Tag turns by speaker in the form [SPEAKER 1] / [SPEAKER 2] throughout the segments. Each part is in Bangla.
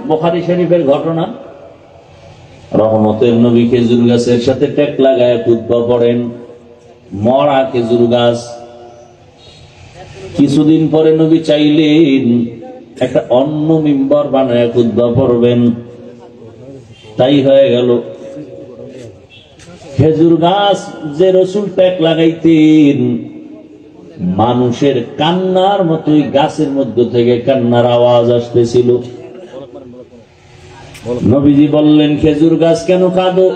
[SPEAKER 1] বুখারী শরীফের ঘটনা। রহমতের নবী খেজুর গাছের সাথে টেক লাগায় খুতবা পড়েন, মরা খেজুর গাছ। কিছুদিন পরে নবী চাইলেন একটা অন্য মিম্বর বানায় খুতবা পড়বেন, তাই হয়ে গেল। খেজুর গাছ যে রাসূল টেক লাগাইতেন, মানুষের কান্নার মতোই গাছের মধ্য থেকে কান্নার আওয়াজ আসতেছিল। নবীজি বললেন, খেজুর গাছ কেন কাঁদো?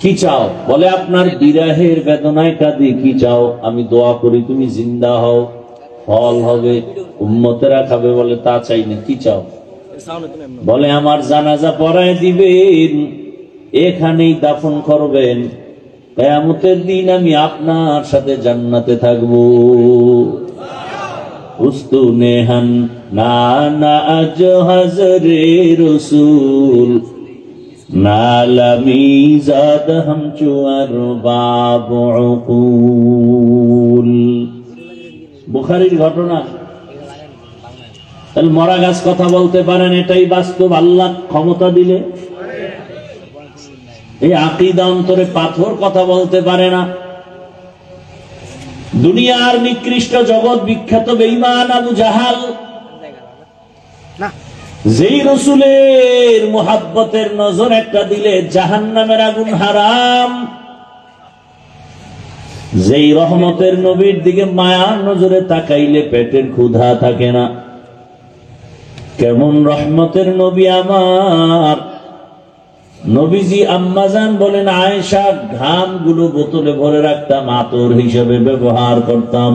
[SPEAKER 1] কি চাও? বলে, আপনার বিরহের বেদনায় কাঁদি। কি চাও? আমি দোয়া করি তুমি জিন্দা হও, ফল হবে, উম্মতেরা খাবে। বলে, তা চাই না। কি চাও? বলে, আমার জানাজা পড়ায় দিবেন, এখানেই দাফন করবেন, কিয়ামতের দিন আমি আপনার সাথে জান্নাতে থাকবো। উস্তুনেহান নানা আজ হাজরে রসুল নালামি জাদ হাম চুয়ার বাবুল। বুখারীর ঘটনা। তাহলে মরা গাছ কথা বলতে পারেন, এটাই বাস্তব। আল্লাহ ক্ষমতা দিলে। এই আকীদা অন্তরে পাথর কথা বলতে পারে না। দুনিয়ার নিকৃষ্ট জগৎ বিখ্যাত বেঈমান আবু জাহাল, যেই রাসূলের মুহাব্বতের নজর একটা দিলে জাহান্নামের আগুন হারাম, যেই রহমতের নবীর দিকে মায়ার নজরে তাকাইলে পেটের ক্ষুধা থাকে না। কেমন রহমতের নবী আমার! নবীজি আম্মাজান বলেন, আয়েশা ঘাম গুলো বোতলে ভরে রাখতাম, আতর হিসেবে ব্যবহার করতাম।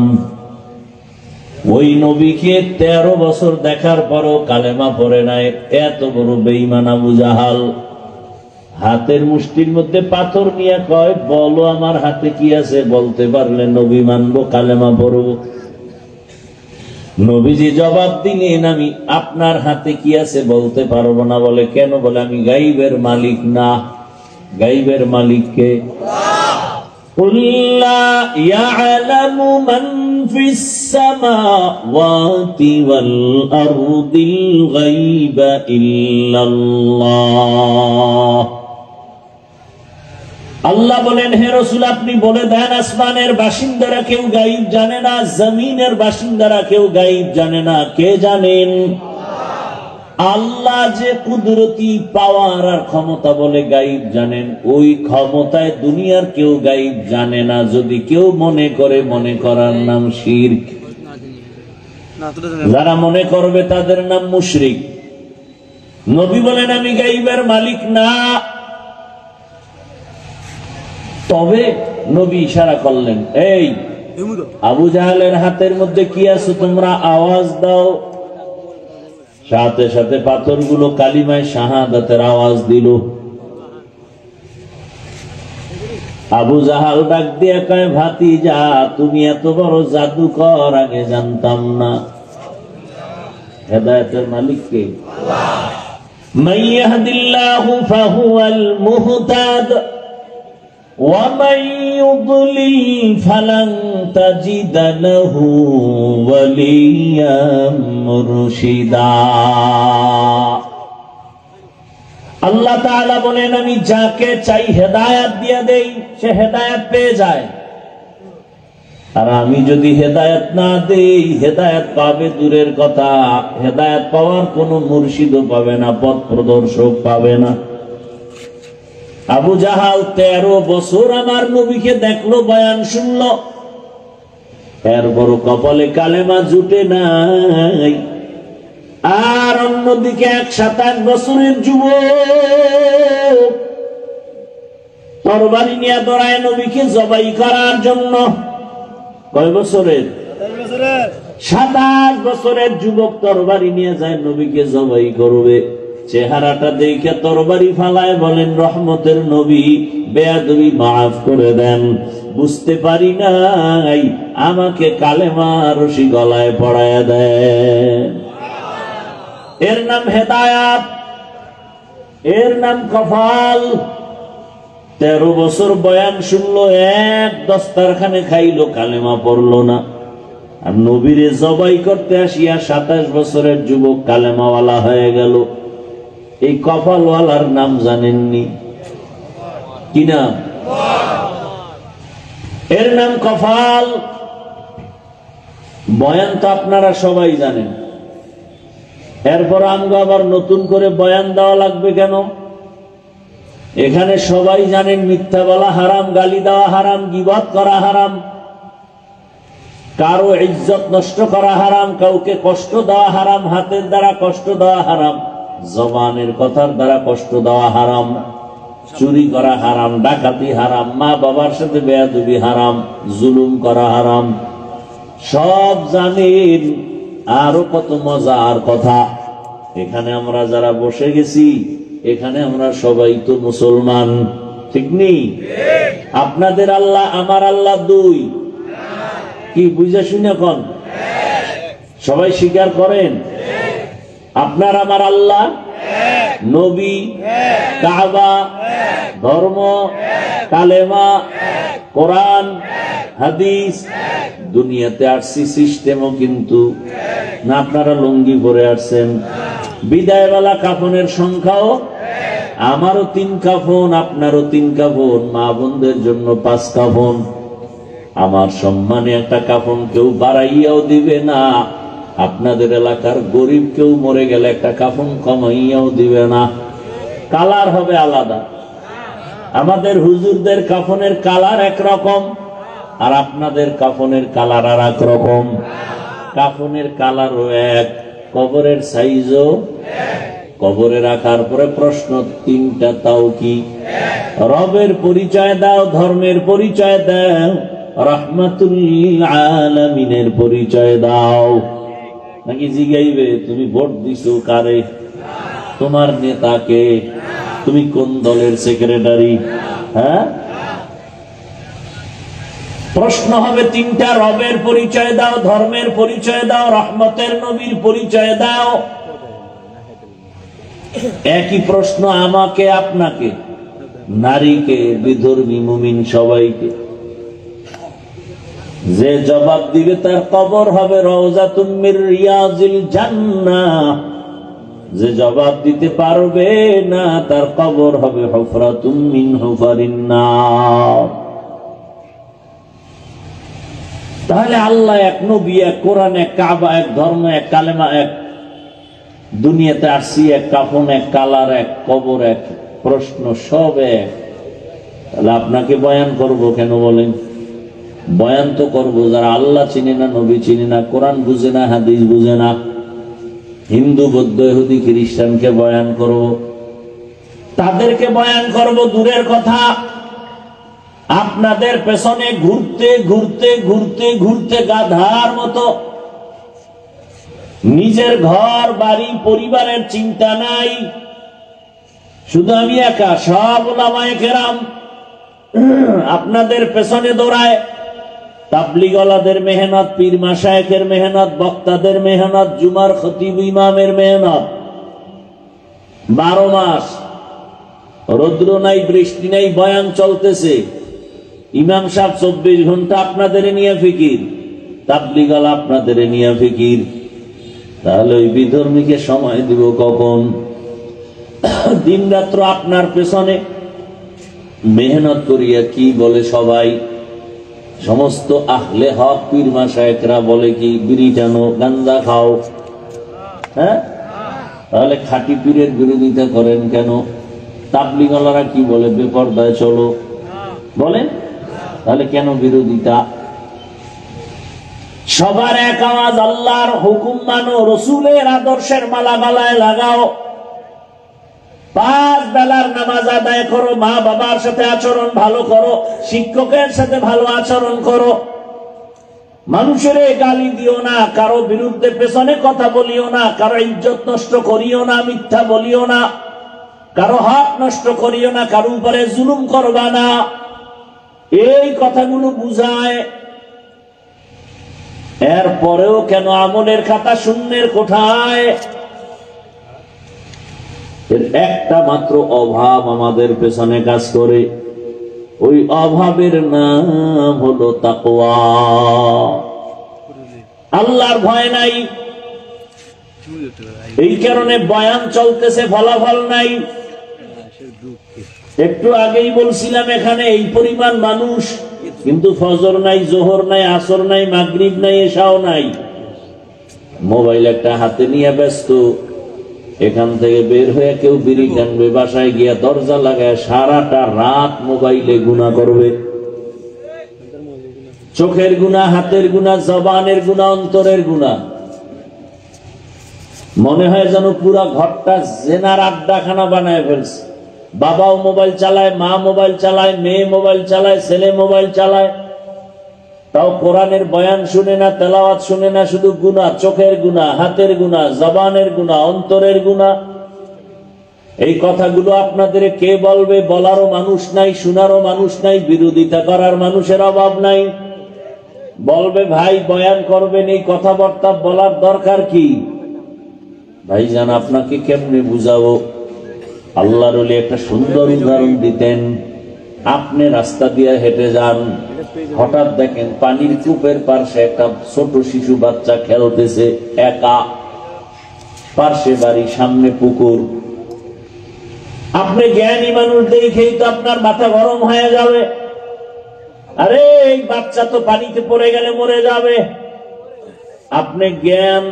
[SPEAKER 1] ওই নবীকে 13 বছর দেখার পরও কালেমা পড়ে নাই। এত বড় বেঈমান আবু জাহাল হাতের মুষ্টির মধ্যে পাথর নিয়ে কয়, বলো আমার হাতে কি আছে? বলতে পারলে নবী মানবো, কালেমা পড়বো। নবীজি জবাব দিলেন, আমি আপনার হাতে কি আছে বলতে পারবো না। বলে, কেন? বলে, আমি গাইবের মালিক না। গাইবের মালিক কে? কুল লা ইয়ালামু মান ফিস সামাওয়াতি ওয়াল আরদিল গায়বা ইল্লাল্লাহ। আল্লাহ বলেন, হে রাসূল আপনি বলে দেন, আসমানের বাসিন্দারা কেউ গায়েব জানে না, জমিনের বাসিন্দারা কেউ গায়েব জানে না। কে জানেন? আল্লাহ যে কুদরতি পাওয়ার আর ক্ষমতা বলে গায়েব জানেন, ওই ক্ষমতায় দুনিয়ার কেউ গায়েব জানে না। যদি কেউ মনে করে, মনে করার নাম শিরক। যারা মনে করবে তাদের নাম মুশরিক। নবী বলেন, আমি গায়েবের মালিক না। তবে নবী ইশারা করলেন, এই আবু জাহালের হাতের মধ্যে কি আছে তোমরা আওয়াজ দাও। সাথে সাথে পাথরগুলো কালিমায়ে শাহাদাতের আওয়াজ দিল। আবু জাহাল ডাক দিয়ে কয়, ভাতিজা তুমি এত বড় জাদুকর, আগে জানতাম না। হেদায়েতের মালিক কে? আল্লাহ। মান ইয়াহদিল্লাহু ফাহুয়াল মুহতাদ وَمَن يُضْلِلْ فَلَن تَجِدَ لَهُ وَلِيًّا مُرْشِدًا। আল্লাহ তাআলা বলেন, আমি যাকে চাই হেদায়েত দিয়ে দেই, সে হেদায়েত পেয়ে যায়। আর আমি যদি হেদায়েত না দেই, হেদায়েত পাবে দূরের কথা, হেদায়েত পাওয়ার কোনো মুর্শিদও পাবে না, পথ প্রদর্শক পাবে না। আবু জাহাল 13 বছর আমার নবীকে দেখলো, বয়ান শুনলো, এরপর কপালে কালেমা জুটে নাই। আর অন্যদিকে 127 বছরের যুবক তরবারি নিয়ে দৌড়ায় নবীকে জবাই করার জন্য। কয় বছরের? 27 বছরের যুবক তরবারি নিয়ে যায় নবীকে জবাই করবে। চেহারাটা দেখে তরবারি ফালায় বলেন, রহমতের নবী বেয়াদবি মাফ করে দেন, বুঝতে পারি নাই, আমাকে কালেমা রশি গলায় পড়ায় দেন। এর নাম হেদায়াত, এর নাম কফাল। 13 বছর বয়ান শুনলো, এক দস্তারখানে খাইলো, কালেমা পড়লো না। আর নবীরে জবাই করতে আসিয়া 27 বছরের যুবক কালেমাওয়ালা হয়ে গেল। এই কপালওয়ালার নাম জানেননি? কি নাম? এর নাম কপাল। বয়ান তো আপনারা সবাই জানেন, এরপর আমগো আবার নতুন করে বয়ান দেওয়া লাগবে কেন? এখানে সবাই জানেন মিথ্যা বলা হারাম, গালি দেওয়া হারাম, গীবত করা হারাম, কারো ইজ্জত নষ্ট করা হারাম, কাউকে কষ্ট দেওয়া হারাম, হাতের দ্বারা কষ্ট দেওয়া হারাম, জবানের কথার দ্বারা কষ্ট দেওয়া হারাম, চুরি করা হারাম, ডাকাতি হারাম, মা বাবার সাথে বেয়াদবি হারাম, জুলুম করা হারাম, সব জানেন। আরো কত মজার কথা, এখানে আমরা যারা বসে গেছি এখানে আমরা সবাই তো মুসলমান, ঠিক নেই? আপনাদের আল্লাহ আমার আল্লাহ দুই, কি বুঝে শুনে কোন সবাই স্বীকার করেন? আপনার আমার আল্লাহ, নবী, কাবা, ধর্ম, কালেমা, কোরআন, হাদিস, দুনিয়াতে আসছি সিস্টেমও কিন্তু না। আপনারা লুঙ্গি পরে আসছেন, বিদায়বেলা কাফনের সংখ্যাও আমারও 3 কাফন, আপনারও 3 কাফন, মা বোনদের জন্য 5 কাফন। আমার সম্মানে একটা কাফন কেউ বাড়াইয়াও দিবে না, আপনাদের এলাকার গরিব কেউ মরে গেলে একটা কাফন কমাইয়াও দিবে না। কালার হবে আলাদা। আমাদের হুজুরদের কাফনের কালার একরকম, আর আপনাদের কাফনের কালার আর এক রকম। কাফনের কালারও এক, কবরের সাইজও কবরে রাখার পরে প্রশ্ন 3টা, তাও কি? রবের পরিচয় দাও, ধর্মের পরিচয় দাও, রাহমাতুল আলামিনের পরিচয় দাও। নাকি জিগাইবে তুমি ভোট দিছো কারে, তোমার নেতাকে, তুমি কোন দলের সেক্রেটারি? হ্যাঁ, প্রশ্ন হবে 3টা, রবের পরিচয় দাও, ধর্মের পরিচয় দাও, রহমতের নবীর পরিচয় দাও। একই প্রশ্ন আমাকে, আপনাকে, নারীকে, বিধর্মী, মুমিন সবাইকে। যে জবাব দিবে তার কবর হবে রওজাতুম মির রিয়াজিল জান্নাহ, যে জবাব দিতে পারবে না তার কবর হবে হুফরাতুম মিন হুফারিন নার। তাহলে আল্লাহ এক, নবী এক, কোরআন এক, কাবা এক, ধর্ম এক, কালেমা এক, দুনিয়াতে আসছি এক, কাফন এক, কালার এক, কবর এক, প্রশ্ন সব এক। তাহলে আপনাকে বয়ান করব কেন বলেন? বয়ান তো করবো যারা আল্লাহ চিনে না, নবী চিনে না, কোরআন বুঝে না, হাদিস বুঝে না, হিন্দু, বৌদ্ধ, ইহুদি, খ্রিস্টানকে বয়ান করব, তাদেরকে বয়ান করব। দূরের কথা, আপনাদের পেছনে ঘুরতে ঘুরতে ঘুরতে ঘুরতে গাধার মতো নিজের ঘর বাড়ি পরিবারের চিন্তা নাই, শুধু আমি একা, সব উলামায়ে কেরাম আপনাদের পেছনে দৌড়ায়। তাবলীগওয়ালাদের মেহনত, পীর মাশায়েখের মেহনত, বক্তাদের মেহনত, জুমার খতিব ইমামের মেহনত, 12 মাস রৌদ্র নাই, বৃষ্টি নাই, বয়ান চলতেছে। ইমাম সাহেব 24 ঘন্টা আপনাদের নিয়ে ফিকির, তাবলীগওয়ালা আপনাদের নিয়ে ফিকির। তাহলে ওই বিধর্মীকে সময় দিব কখন? দিন রাত্র আপনার পেছনে মেহনত করিয়া কি বলে সবাই? সমস্ত আহলে হক পীর মাশায়েখরা বলে কি বিড়ি টানো, গাঞ্জা খাও। হ্যাঁ, তাহলে খাঁটি পীরের বিরোধিতা করেন কেন? তাবলীগওয়ালারা কি বলে? বেপরদায় চলো বলেন, তাহলে কেন বিরোধিতা? সবার এক আওয়াজ, আল্লাহর হুকুম মানো, রসুলের আদর্শের মালা গলায় লাগাও, 5 বেলার নামাজ আদায় করো, মা বাবার সাথে আচরণ ভালো করো, শিক্ষকের সাথে ভালো আচরণ করো, মানুষের গালি দিও না, কারো বিরুদ্ধে পেছনে কথা বলিও না, কারো ইজ্জত নষ্ট করিও না, মিথ্যা বলিও না, কারো হক নষ্ট করিও না, কারো উপরে জুলুম করবা না। এই কথাগুলো বুঝায়। এরপরেও কেন আমলের খাতা শূন্যের কোঠায়? এর একটা মাত্র অভাব আমাদের পেছনে কাজ করে, ওই অভাবের নাম হলো তাকওয়া। আল্লাহর ভয় নাই, এই কারণে বয়ান চলতেছে, ফলাফল নাই। একটু আগেই বলছিলাম এখানে এই পরিমাণ মানুষ, কিন্তু ফজর নাই, জোহর নাই, আসর নাই, মাগরিব নাই, এশাও নাই। মোবাইল একটা হাতে নিয়ে ব্যস্ত, এখান থেকে বের হয়ে কেউ বিড়ি টানবে, বাসায় গিয়া দরজা লাগায় সারাটা রাত মোবাইলে গুনাহ করবে। চোখের গুনাহ, হাতের গুনাহ, জবানের গুনাহ, অন্তরের গুনাহ। মনে হয় যেন পুরা ঘরটা জেনার আড্ডাখানা বানায় ফেলছে। বাবাও মোবাইল চালায়, মা মোবাইল চালায়, মেয়ে মোবাইল চালায়, ছেলে মোবাইল চালায়, তাও কোরআনের বয়ান শুনে না, তেলাওয়াত শুনে না, শুধু গুনাহ, চোখের গুনাহ, হাতের গুনাহ, জবানের গুনাহ, অন্তরের গুনাহ। এই কথাগুলো আপনাদের কে বলবে? বলারও মানুষ নাই, শোনারও মানুষ নাই, বিরোধিতা করার মানুষের অভাব নাই। বলবে ভাই বয়ান করবেন, এই কথাবার্তা বলার দরকার কি? ভাইজান আপনাকে কেমনে বুঝাবো? আল্লাহর ওলি একটা সুন্দর উদাহরণ দিতেন। আপনি রাস্তা দিয়ে হেঁটে যান, হঠাৎ দেখেন পানির কূপের পাশে একটা ছোট শিশু বাচ্চা খেলতেছে একা, পাশে বাড়ি, সামনে পুকুর। আপনি জ্ঞানী মানুষ দেখেই তো আপনার মাথা গরম হয়ে যাবে, আরে এই বাচ্চা তো পানিতে পড়ে গেলে মরে যাবে।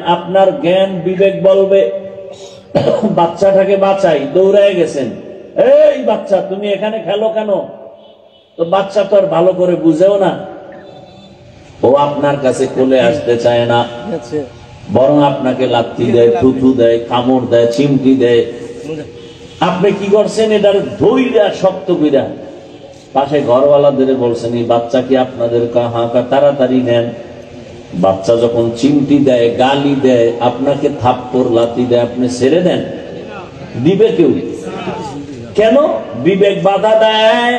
[SPEAKER 1] আপনার জ্ঞান বিবেক বলবে বাচ্চাটাকে বাঁচাই, দৌড়ায় গেছেন, এই বাচ্চা তুমি এখানে খেলো কেন? তো বাচ্চা তো আর ভালো করে বুঝেও না, ও আপনার কাছে কোলে আসতে চায় না, বরং আপনাকে লাথি দেয়, থুথু দেয়, কামড় দেয়, চিমটি দেয়। আপনি কি করছেন? এটার ধৈর্য শক্ত কইরা পাশে ঘরওয়ালাদের বলছেন, এই বাচ্চা কি আপনাদের? তাড়াতাড়ি নেন। বাচ্চা যখন চিমটি দেয়, গালি দেয়, আপনাকে থাপ্পড় লাথি দেয়, আপনি ছেড়ে দেন? দিবে কেউ? কেন? বিবেক বাধা দেয়।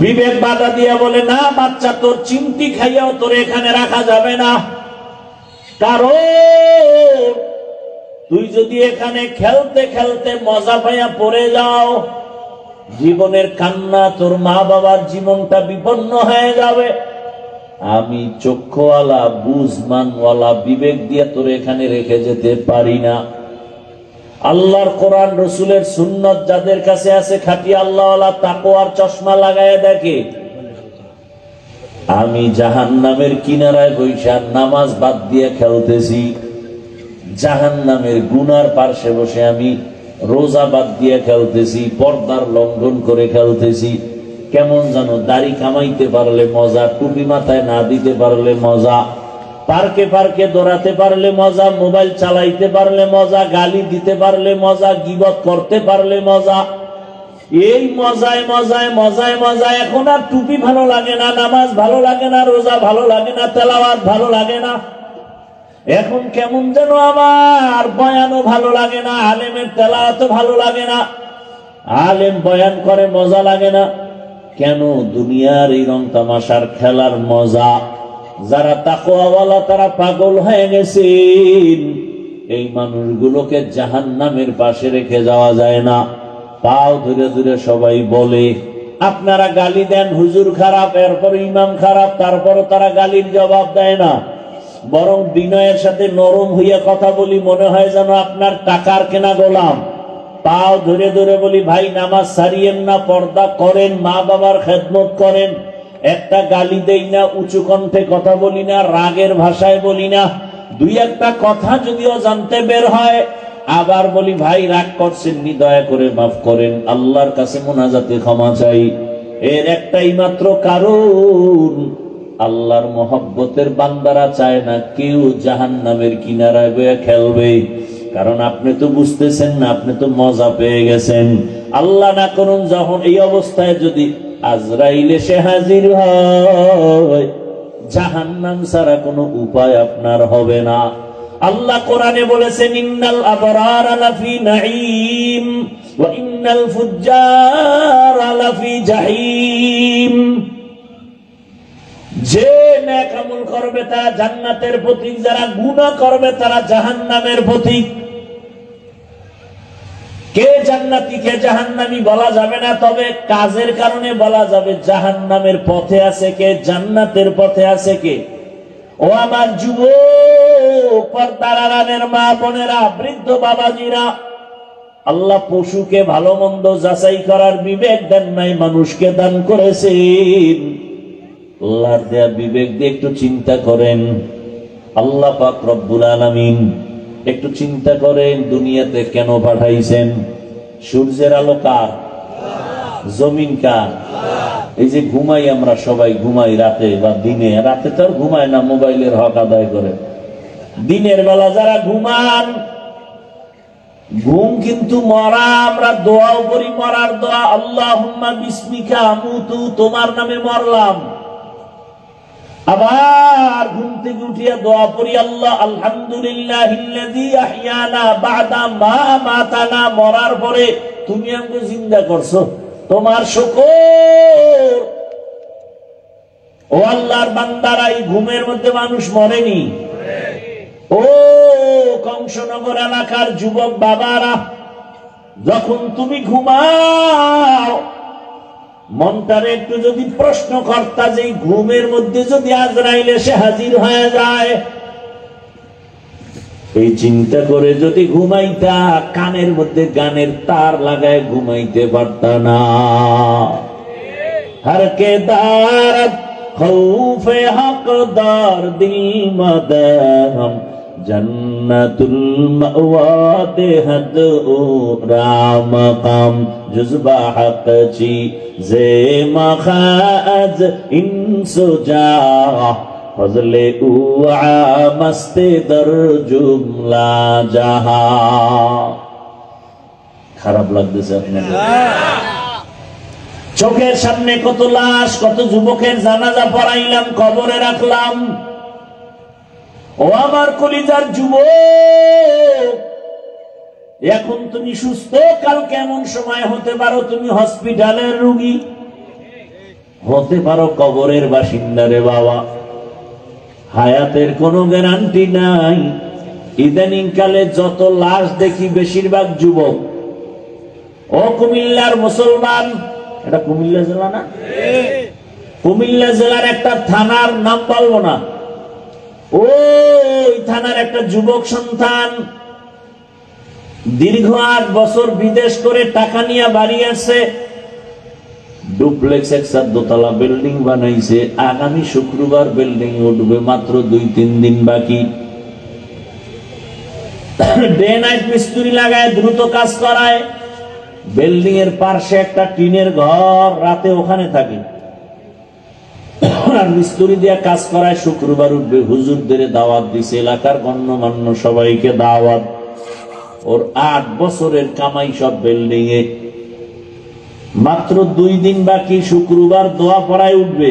[SPEAKER 1] বিবেক বাধা দিয়া বলে না, বাচ্চা তোর চিমটি খাইয়াও তোর এখানে রাখা যাবে না, কারণ তুই যদি এখানে খেলতে খেলতে মজা পাইয়া পড়ে যাও, জীবনের কান্না, তোর মা বাবার জীবনটা বিপন্ন হয়ে যাবে। আমি চক্ষুওয়ালা, বুঝমানওয়ালা, বিবেক দিয়ে তোর এখানে রেখে যেতে পারি না। আল্লাহর কোরআন, রসুলের সুন্নত যাদের কাছে আছে, খাঁটি আল্লাহওয়ালা, তাকওয়ার চশমা লাগায় দেখে, আমি জাহান্নামের কিনারায় বৈশা নামাজ বাদ দিয়ে খেলতেছি, জাহান্নামের গুনার পার্শ্বে বসে আমি রোজা বাদ দিয়ে খেলতেছি, পর্দার লঙ্ঘন করে খেলতেছি। কেমন জানো? দাড়ি কামাইতে পারলে মজা, টুপি মাথায় না দিতে পারলে মজা, পার্কে পার্কে দৌড়াতে পারলে মজা, মোবাইল চালাইতে পারলে মজা, গালি দিতে পারলে মজা, গীবত করতে পারলে মজা। এই মজায় মজায় মজায় মজায় এখন আর টুপি ভালো লাগে না, নামাজ ভালো লাগে না, রোজা ভালো লাগে না, তেলাওয়াত ভালো লাগে না। এখন কেমন যেন আমার বয়ানও ভালো লাগে না, আলেমের তেলাওয়াতও ভালো লাগে না, আলেম বয়ান করে মজা লাগে না। কেন? দুনিয়ার এই রং তামাশার খেলার মজা। যারা তাকওয়াওয়ালা তারা পাগল হয়ে গেছেন। এই মানুষগুলোকে জাহান্নামের পাশে রেখে যাওয়া যায় না। পাও ধরে ধরে সবাই বলে, আপনারা গালি দেন হুজুর খারাপ, এরপর ইমাম খারাপ, তারপরও তারা গালির জবাব দেয় না, বরং বিনয়ের সাথে নরম হইয়া কথা বলি, মনে হয় যেন আপনার টাকার কেনা গোলাম। পাও ধরে ধরে বলি, ভাই নামাজ ছাড়িয়েন না, পর্দা করেন, মা বাবার খেদমত করেন। একটা গালি দেই না, উঁচু কণ্ঠে কথা বলি না, রাগের ভাষায় বলি না, দুই একটা কথা যদিও জানতে বের হয়, আবার বলি ভাই রাগ করছেন নি, দয়া করে মাফ করেন, আল্লাহর কাছে মুনাজাতে ক্ষমা চাই। এর একটাই মাত্র কারণ, আল্লাহর মহব্বতের বান্দারা চায় না কেউ জাহান্নামের কিনারায় বয়ে খেলবে। কারণ আপনি তো বুঝতেছেন না, আপনি তো মজা পেয়ে গেছেন। আল্লাহ না করুন যখন এই অবস্থায় যদি আজরাইল এসে হাজির হয়, জাহান্নাম ছাড়া কোনো উপায় আপনার হবে না। আল্লাহ কোরআনে বলেছেন, ইন্নাল আবরারা লাফি নাঈম ওয়া ইন্নাল ফুজ্জারা লাফি জাহিম। যে নেক আমল করবে তারা জান্নাতের পথিক, যারা গুনাহ করবে তারা জাহান্নামের পথিক। কে জান্নাতি কে জাহান্নামী বলা যাবে না, তবে কাজের কারণে বলা যাবে জাহান্নামের পথে আছে কে, জান্নাতের পথে আছে কে। ও আমার যুবক, পর্দার আড়ালের মা বোনেরা, বৃদ্ধ বাবাজিরা, আল্লাহ পশুকে ভালো মন্দ যাচাই করার বিবেক দেন নাই, মানুষকে দান করেছেন। আল্লাহর দেয়া বিবেক দিয়ে একটু চিন্তা করেন। আল্লাহ পাক রব্বুল আলামিন একটু চিন্তা করেন, দুনিয়াতে কেন পাঠাইছেন? সূর্যের আলো কার? জমিন কার? এই যে ঘুমাই আমরা, সবাই ঘুমাই রাতে বা দিনে। রাতে তো আর ঘুমায় না, মোবাইলের হক আদায় করে। দিনের বেলা যারা ঘুমান, ঘুম কিন্তু মরা। আমরা দোয়াও করি, মরার দোয়া, আল্লাহুম্মা বিসমিকা আমুতু, তোমার নামে মরলাম। আবার ঘুম থেকে উঠিয়া দোয়া করি, আল্লাহ আলহামদুলিল্লাহিল্লাযী আহইয়ানা বা'দা মা আমাতানা, মরার পরে তুমি আমাকে জিন্দা করছো, তোমার শুকর। ও আল্লাহর বান্দারা, এই ঘুমের মধ্যে মানুষ মরেনি। ও কংসনগর এলাকার যুবক বাবারা, যখন তুমি ঘুমাও, মনটারে একটু যদি প্রশ্ন করতা যে ঘুমের মধ্যে যদি আজরাইল এসে হাজির হয়ে যায়, এই চিন্তা করে যদি ঘুমাইতা, কানের মধ্যে গানের তার লাগায় ঘুমাইতে পারতা না। হর কে দারত খৌফে হকদার দিল মদহম, জন্নতুল মাওয়া দেহদ ও রাম কাম, জুজবা হক চি জে মখাজ ইনসুজা, ফজলে উআ মস্তে দর জুমলা জাহা। খারাপ লাগতেছে আপনাদের? চোখের সামনে কত লাশ, কত যুবকের জানাজা পড়াইলাম, কবরে রাখলাম। ও আমার কলিজার যুবক, এখন তুমি সুস্থ, কালকে এমন সময় হতে পারো তুমি হসপিটালের রোগী, হতে পারো কবরের বাসিন্দা। রে বাবা, হায়াতের কোনো গ্যারান্টি নাই। ইদানিং কালে যত লাশ দেখি বেশিরভাগ যুবক। ও কুমিল্লার মুসলমান, এটা কুমিল্লা জেলা না? কুমিল্লা জেলার একটা থানার নাম বলবো না, ওই থানার একটা যুবক সন্তান দীর্ঘ 8 বছর বিদেশ করে টাকা নিয়ে বাড়ি আসছে, ডুপ্লেক্স একটা দোতলা বিল্ডিং বানাইছে। আগামী শুক্রবার বিল্ডিং উঠবে, মাত্র 2-3 দিন বাকি। ডে নাইট মিস্ত্রি লাগায়, দ্রুত কাজ করায়। বিল্ডিং এর পাশে একটা টিনের ঘর, রাতে ওখানে থাকে আর মিস্ত্রি দিয়া কাজ করায়। শুক্রবার উঠবে, হুজুরদের দাওয়াত দিছে, এলাকার গণ্যমান্য সবাইকে দাওয়াত। ওর 8 বছরের কামাই সব বিল্ডিং এ। মাত্র 2 দিন বাকি, শুক্রবার দোয়া পড়ায় উঠবে।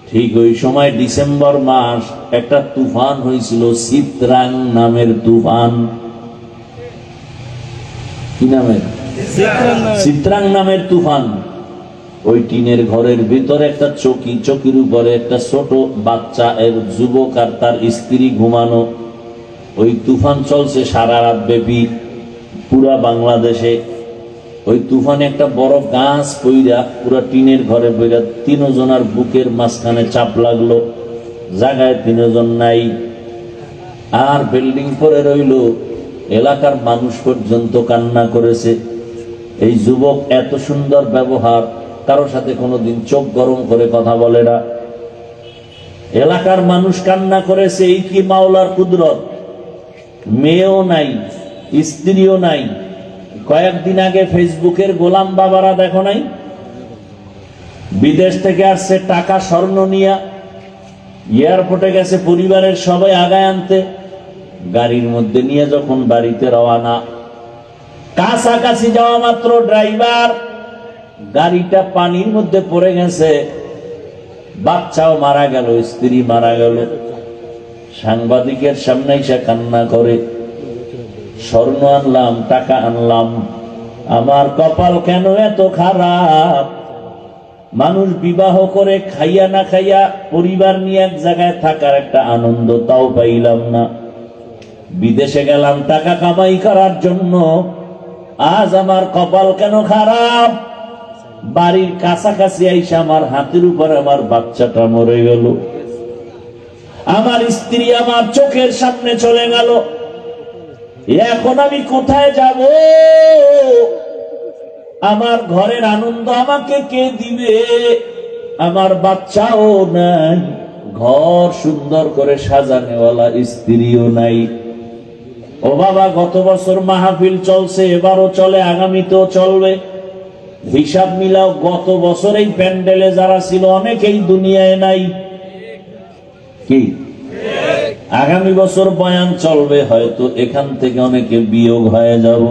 [SPEAKER 1] ঠিক ওই সময় ডিসেম্বর মাস, একটা তুফান হয়েছিল, চিত্রাং নামের তুফান। কি নামের? চিত্রাং নামের তুফান। ওই টিনের ঘরের ভিতরে একটা চৌকি, চৌকির উপরে একটা ছোট বাচ্চা, এর যুবক আর তার স্ত্রী ঘুমানো। ওই তুফান চলছে সারা রাত ব্যাপী পুরা বাংলাদেশে। ওই তুফানে একটা বড় গাছ পইরা পুরা টিনের ঘরে পইরা 3 জনের বুকের মাঝখানে চাপ লাগলো, জায়গায় 3 জন নাই। আর বিল্ডিং পরে রইল, এলাকার মানুষ পর্যন্ত কান্না করেছে। এই যুবক এত সুন্দর ব্যবহার, কারোর সাথে কোনোদিন চোখ গরম করে কথা বলে না। এলাকার মানুষ কান্না করেছে। এই কি মাওলার কুদরত! মেয়েও নাই, স্ত্রীও নাই। কয়েকদিন আগে ফেসবুকের গোলাম বাবারা দেখো নাই, বিদেশ থেকে আসছে টাকা স্বর্ণ নিয়ে, এয়ারপোর্টে গেছে পরিবারের সবাই আগায় আনতে। গাড়ির মধ্যে নিয়ে যখন বাড়িতে রওনা, কাছাকাছি যাওয়া মাত্র ড্রাইভার, গাড়িটা পানির মধ্যে পড়ে গেছে, বাচ্চাও মারা গেল, স্ত্রী মারা গেল। সাংবাদিকের সামনে এসে কান্না করে, স্বর্ণ আনলাম, টাকা আনলাম, আমার কপাল কেন এত খারাপ। মানুষ বিবাহ করে খাইয়া না খাইয়া পরিবার নিয়ে এক জায়গায় থাকার একটা আনন্দ তাও পাইলাম না। বিদেশে গেলাম টাকা কামাই করার জন্য, আজ আমার কপাল কেন খারাপ। বাড়ির কাছাকাছি আইসা আমার হাতের উপর আমার বাচ্চাটা মরে গেল। আমার স্ত্রী আমার চোখের সামনে চলে গেল, এখন আমি কোথায় যাব? আমার ঘরের আনন্দ আমাকে কে দিবে? আমার বাচ্চাও নাই, ঘর সুন্দর করে সাজানেওয়ালা স্ত্রীও নাই। ও বাবা, গত বছর মাহফিল চলছে, এবারও চলে, আগামীতেও চলবে। হিসাব মিলাও, গত বছর এই প্যান্ডেলে যারা ছিল অনেকেই দুনিয়ায় নাই। কি আগামী বছর বয়ান চলবে, হয়তো এখান থেকে অনেকে বিয়োগ হয়ে যাব।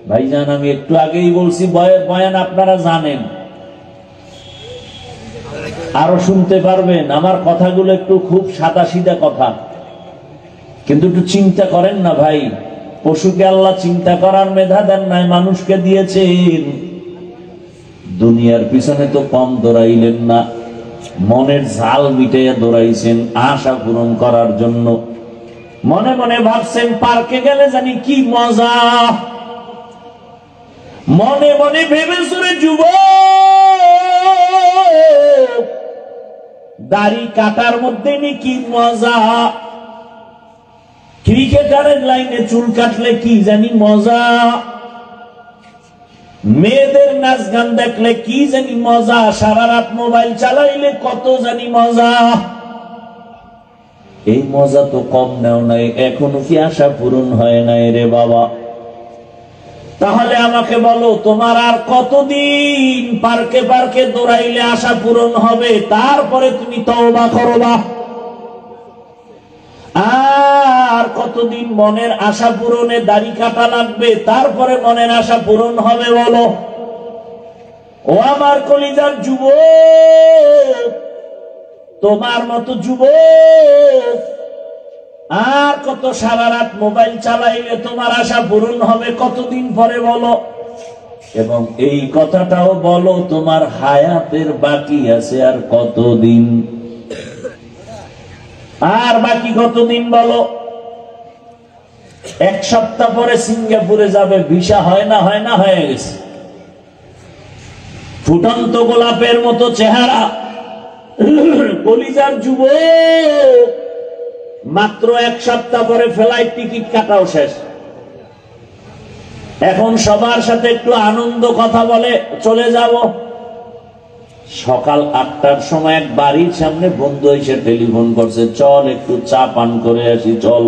[SPEAKER 1] ভাইজান, আমি একটু আগেই বলছি বয়ান আপনারা জানেন, আরো শুনতে পারবেন। আমার কথাগুলো একটু খুব সাদা সিধা কথা, কিন্তু একটু চিন্তা করেন না ভাই। পশুকে আল্লাহ চিন্তা করার মেধা দেন নাই, মানুষকে দিয়েছেন। দুনিয়ার পিছনে তো কম দৌড়াইলেন না, মনের ঝাল মিটাইয়া দৌড়াইছেন আশা পূরণ করার জন্য। মনে মনে ভাবছেন পার্কে গেলে জানি কি মজা, মনে মনে ভেবেছেন যুবক দাড়ি কাটার মধ্যে নি কি মজা, ক্রিকেটারের লাইনে চুল কাটলে কি জানি মজা, মেয়েদের নাচ গান দেখলে কি জানি মজা, সারা রাত মোবাইল চালাইলে কত জানি মজা। এই মজা তো কম নেও নাই, এখনো কি আশা পূরণ হয় নাই রে বাবা? তাহলে আমাকে বলো, তোমার আর কতদিন পার্কে পার্কে দৌড়াইলে আশা পূরণ হবে? তারপরে তুমি তওবা করবা। আর কতদিন মনের আশা পূরণে দাড়ি কাটা লাগবে? তারপরে মনের আশা পূরণ হবে বলো? ও আমার কলিজার যুবক, তোমার মতো যুবক আর কত সারা রাত মোবাইল চালাইলে তোমার আশা পূরণ হবে কতদিন পরে বলো? এবং এই কথাটাও বলো, তোমার হায়াতের বাকি আছে আর কতদিন? আর বাকি কতদিন বলো? এক সপ্তাহ পরে সিঙ্গাপুরে যাবে, ভিসা হয় না হয়ে গেছে। ফুটন্ত গোলাপের মতো চেহারা, কলিজার যুবক, মাত্র এক সপ্তাহ পরে ফ্লাইট টিকিট কাটাও শেষ। এখন সবার সাথে একটু আনন্দ কথা বলে চলে যাব। সকাল 8টার সময় এক বাড়ির সামনে বন্ধু এসে টেলিফোন করছে, চল একটু চা পান করে আসি, চল।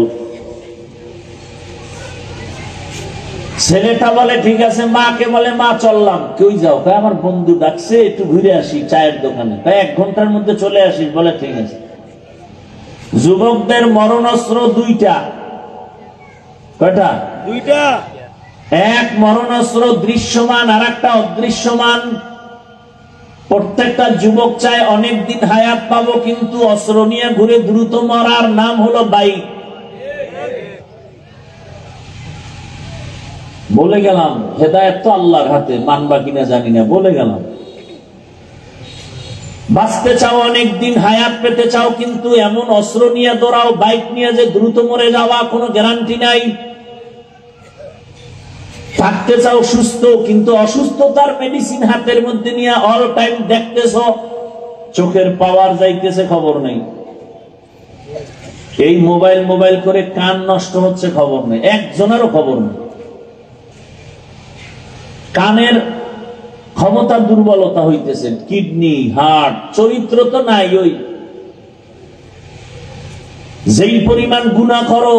[SPEAKER 1] ছেলেটা বলে ঠিক আছে, মাকে বলে মা চললাম। কই যাও? আমার বন্ধু ডাকছে, একটু ঘুরে আসি চায়ের দোকানে। 1 ঘন্টার মধ্যে চলে আসিস। বলে ঠিক আছে। যুবকদের মরণাস্ত্র 2টা। কয়টা? 2টা। এক মরণাস্ত্র দৃশ্যমান, আর একটা অদৃশ্যমান। প্রত্যেকটা যুবক চায় অনেকদিন হায়াত পাবো, কিন্তু অস্ত্র নিয়ে ঘুরে দ্রুত মরার নাম হলো বাইক। বলে গেলাম, হেদায়েত তো আল্লাহর হাতে, মানবা কিনা জানি না, বলে গেলাম। বাঁচতে চাও, অনেকদিন হায়াত পেতে চাও, কিন্তু এমন অস্ত্র নিয়ে দৌড়াও, বাইক নিয়ে যে দ্রুত মরে যাওয়া কোনো গ্যারান্টি নাই। থাকতে চাও সুস্থ, কিন্তু অসুস্থতার মেডিসিন হাতের মধ্যে নিয়ে অল টাইম দেখতেছ, চোখের পাওয়ার যাইতেছে, খবর নেই। এই মোবাইল করে কান নষ্ট হচ্ছে, খবর নেই, একজনেরও খবর নেই। কানের ক্ষমতা দুর্বলতা হইতেছে, কিডনি, হার্ট, চরিত্র তো নাই। ওই যেই পরিমাণ গুনাহ করো,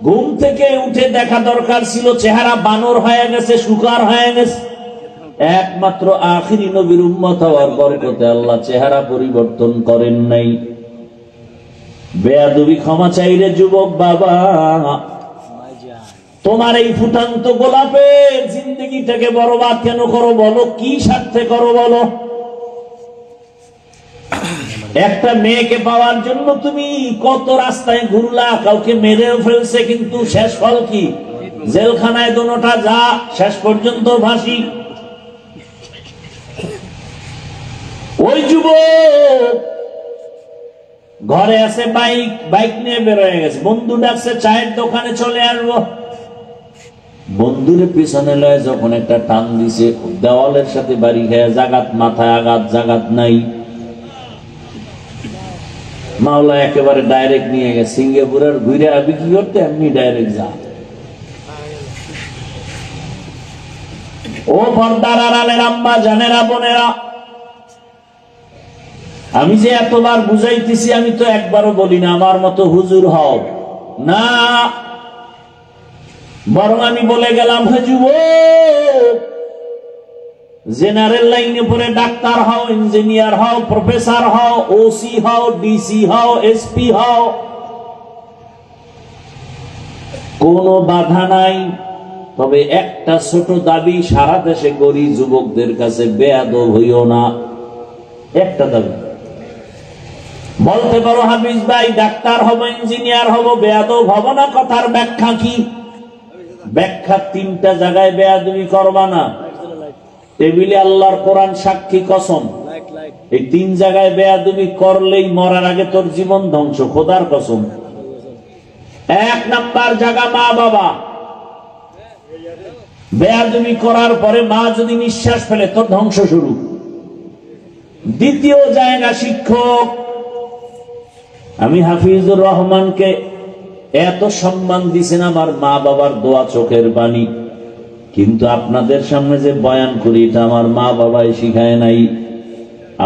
[SPEAKER 1] ঘুম থেকে উঠে দেখা দরকার ছিল চেহারা বানর হয়ে গেছে, শুকার হয়ে গেছে। একমাত্র আখিরি নবীর উম্মত হওয়ার বরকতে আল্লাহ চেহারা পরিবর্তন করেন নাই। বেয়াদবি ক্ষমা চাইরে যুবক বাবা, তোমার এই ফুটান্ত গোলাপের জিন্দগিটাকে বরবাদ কেন করো বলো? কি স্বার্থে করো বলো? একটা মেয়েকে পাওয়ার জন্য তুমি কত রাস্তায় ঘুরলা, কাউকে মেরেও ফেলছে, কিন্তু শেষ ফল কি? জেলখানায় দোনোটা যা, শেষ পর্যন্ত ফাঁসি। ওই যুবক ঘরে আছে, বাইক নিয়ে বের হয়ে গেছে, বন্ধু ডাকছে চায়ের দোকানে চলে আসবো। বন্ধুরে পিছনে লয় যখন একটা টান দিছে, দেওয়ালের সাথে বাড়ি খেয়ে জাগাত, মাথায় আঘাত, জাগাত নাই। মাওলা একেবারে ডাইরেক্ট নিয়ে গেছে সিঙ্গাপুরের ঘুরে বিক্রি করতে, এমনি ডাইরেক্ট যা। ও পর্দার আড়ালের আম্মা জানেরা বোনেরা, আমি যে এতবার বুঝাইতেছি, আমি তো একবারও বলি না আমার মতো হুজুর হও না, বরং আমি বলে গেলাম হুজুর জেনারেল লাইনে পড়ে ডাক্তার হও, ইঞ্জিনিয়ার হও, প্রফেসর হও, ওসি হও, ডিসি হও, এসপি হও, কোনো বাধা নাই। তবে একটা ছোট দাবি সারা দেশে করি, যুবকদের কাছে বেয়াদব হইও না। একটা দাবি বলতে পারো হাফিজ ভাই ডাক্তার হব, ইঞ্জিনিয়ার হব, বেয়াদব হব না, কথার ব্যাখ্যা কি? ব্যাখ্যা তিনটা জায়গায় বেয়াদবি করবা না। টেবিলে আল্লাহর কোরআন সাক্ষী কসম, এই তিন জায়গায় বেয়াদবি করলেই মরার আগে তোর জীবন ধ্বংস, খোদার কসম। এক নাম্বার জায়গা মা বাবা, বেয়াদবি করার পরে মা যদি নিঃশ্বাস ফেলে তোর ধ্বংস শুরু। দ্বিতীয় জায়গা শিক্ষক। আমি হাফিজুর রহমানকে এত সম্মান দিছেন, আমার মা বাবার দোয়া চোখের পানি, কিন্তু আপনাদের সামনে যে বয়ান করি এটা আমার মা বাবাই শিখায় নাই।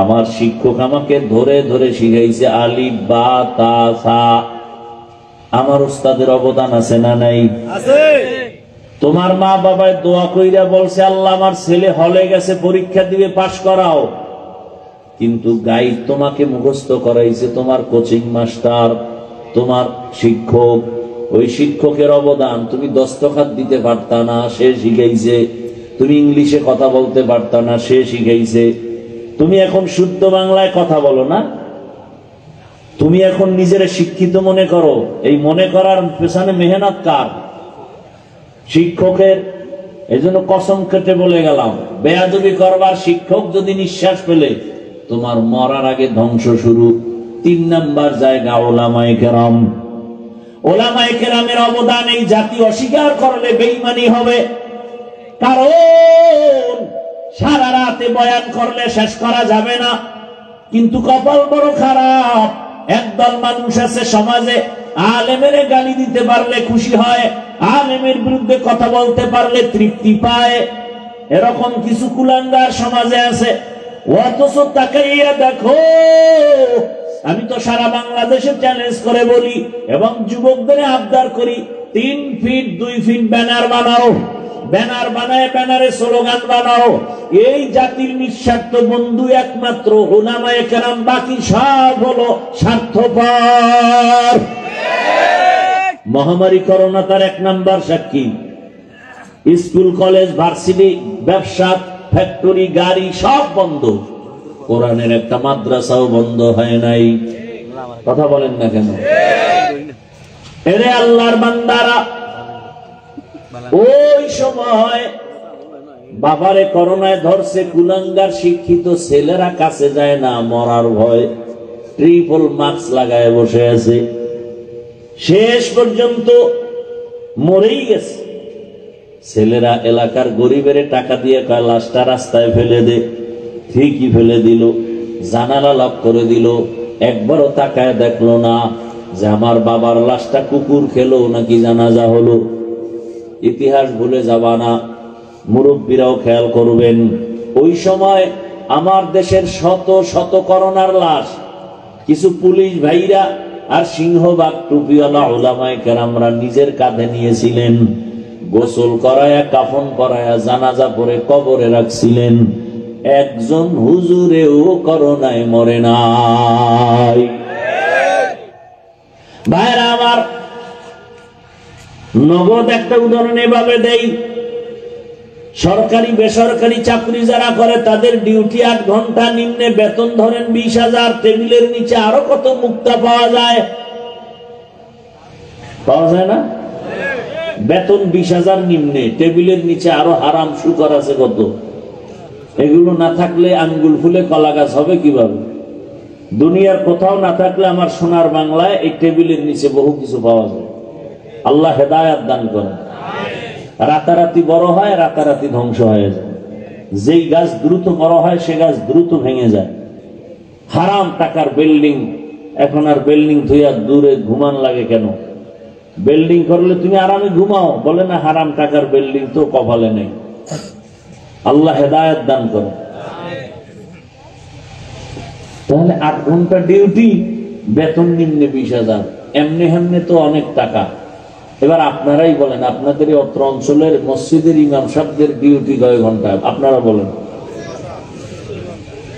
[SPEAKER 1] আমার শিক্ষক আমাকে ধরে ধরে শিখাইছে আলিফ বা তা সা। আমার উস্তাদের অবদান আছে না নাই? আছে। তোমার মা বাবায় দোয়া কইরা বলছে আল্লাহ আমার ছেলে হলে গেছে, পরীক্ষা দিবে, পাশ করাও, কিন্তু গাইড তোমাকে মুখস্থ করাইছে তোমার কোচিং মাস্টার, তোমার শিক্ষক। ওই শিক্ষকের অবদান, তুমি দস্তখত দিতে পারতা না, সে শিখাইছে। তুমি ইংলিশে কথা বলতে পারতা না, সে শিখাইছে। তুমি এখন শুদ্ধ বাংলায় কথা বলো না, তুমি এখন নিজের শিক্ষিত মনে করো। এই মনে করার পেছনে মেহনত কার? শিক্ষকের। এই জন্য কসম কেটে বলে গেলাম, বেয়াদবি করবার শিক্ষক যদি নিঃশ্বাস ফেলে তোমার মরার আগে ধ্বংস শুরু। তিন নাম্বার জায়গা ওলামায়ে কেরাম। ওলামায়ে কেরামের অবদান এই জাতি অস্বীকার করলে বেঈমানি হবে। কারণ সারা রাতে বয়ান করলে শেষ করা যাবে না, কিন্তু কপাল বড় খারাপ। একদল মানুষ আছে সমাজে, আলেমের গালি দিতে পারলে খুশি হয়, আলেমের বিরুদ্ধে কথা বলতে পারলে তৃপ্তি পায়। এরকম কিছু কুলাঙ্গার সমাজে আছে। অথচ তাকাইয়া দেখো, আমি তো সারা বাংলাদেশে চ্যালেঞ্জ করে বলি এবং যুবকদের আবদার করি, 3 ফিট 2 ফিট ব্যানার বানাও, ব্যানার বানায় ব্যানারে স্লোগান বানাও। এই জাতির নিঃস্বার্থ বন্ধু একমাত্র উলামায়ে কেরাম, বাকি সব হলো স্বার্থপর। মহামারী করোনা তার 1 নাম্বার সাক্ষী। স্কুল কলেজ ভার্সিটি ব্যবসা ফ্যাক্টরি গাড়ি সব বন্ধ, কোরআনের একটা মাদ্রাসাও বন্ধ হয় নাই। কথা বলেন না কেন? এরে আল্লাহর বান্দারা, ওই সময় বাবারে করোনায় ধরছে, কুলাঙ্গার শিক্ষিত ছেলেরা কাছে যায় না, মরার ভয়, ট্রিপল মাস্ক লাগায় বসে আছে। শেষ পর্যন্ত মরেই গেছে। ছেলেরা এলাকার গরিবের টাকা দিয়ে কয় লাশটা রাস্তায় ফেলে দে, ঠিকই ফেলে দিল, জানালা লক করে দিল। একবারও তাকায় দেখলো না যে আমার বাবার লাশটা কুকুর খেলো নাকি জানাজা হলো। ইতিহাস ভুলে যাবা না, মুরব্বীরাও খেয়াল করবেন। ওই সময় আমার দেশের শত শত করোনার লাশ কিছু পুলিশ ভাইরা আর সিংহবাগ টুপিওয়ালা উলামায়ে কেরামরা নিজের কাঁধে নিয়েছিলেন, গোসল করায়া কাফন করায়া জানাজা পরে কবরে রাখছিলেন। একজন হুজুরেও করোনায় মরে নাই। ভাইরা আমার, নগদ একটা উদাহরণ এভাবে দেই। সরকারি বেসরকারি চাকরি যারা করে তাদের ডিউটি 8 ঘন্টা, নিম্নে বেতন ধরেন 20,000, টেবিলের নিচে আরো কত মুক্তা পাওয়া যায়, পাওয়া যায় না? বেতন 20,000 নিম্নে, টেবিলের নিচে আরো হারাম শুকর আছে কত। এগুলো না থাকলে আঙ্গুল ফুলে কলা গাছ হবে কিভাবে? দুনিয়ার কোথাও না থাকলে আমার সোনার বাংলায় এই টেবিলের নিচে বহু কিছু পাওয়া যায়। আল্লাহ হেদায়াত দান করেন। রাতারাতি বড় হয়, রাতারাতি ধ্বংস হয়ে যায়। যেই গাছ দ্রুত বড় হয় সে গাছ দ্রুত ভেঙে যায়। হারাম টাকার বিল্ডিং এখন আর বিল্ডিং ধুইয়া দূরে ঘুমান লাগে কেন? বিল্ডিং করলে তুমি আরামে ঘুমাও, বলে না হারাম টাকার বিল্ডিং তো কপালে নেই। আল্লাহ হেদায়েত দান করে। তাহলে 8 ঘন্টা ডিউটি, বেতন নিম্নে 20,000, এমনি হেমনে তো অনেক টাকা। এবার আপনারাই বলেন, আপনাদের অত্র অঞ্চলের মসজিদের ইমাম সাহেবদের ডিউটি কয় ঘন্টা? আপনারা বলেন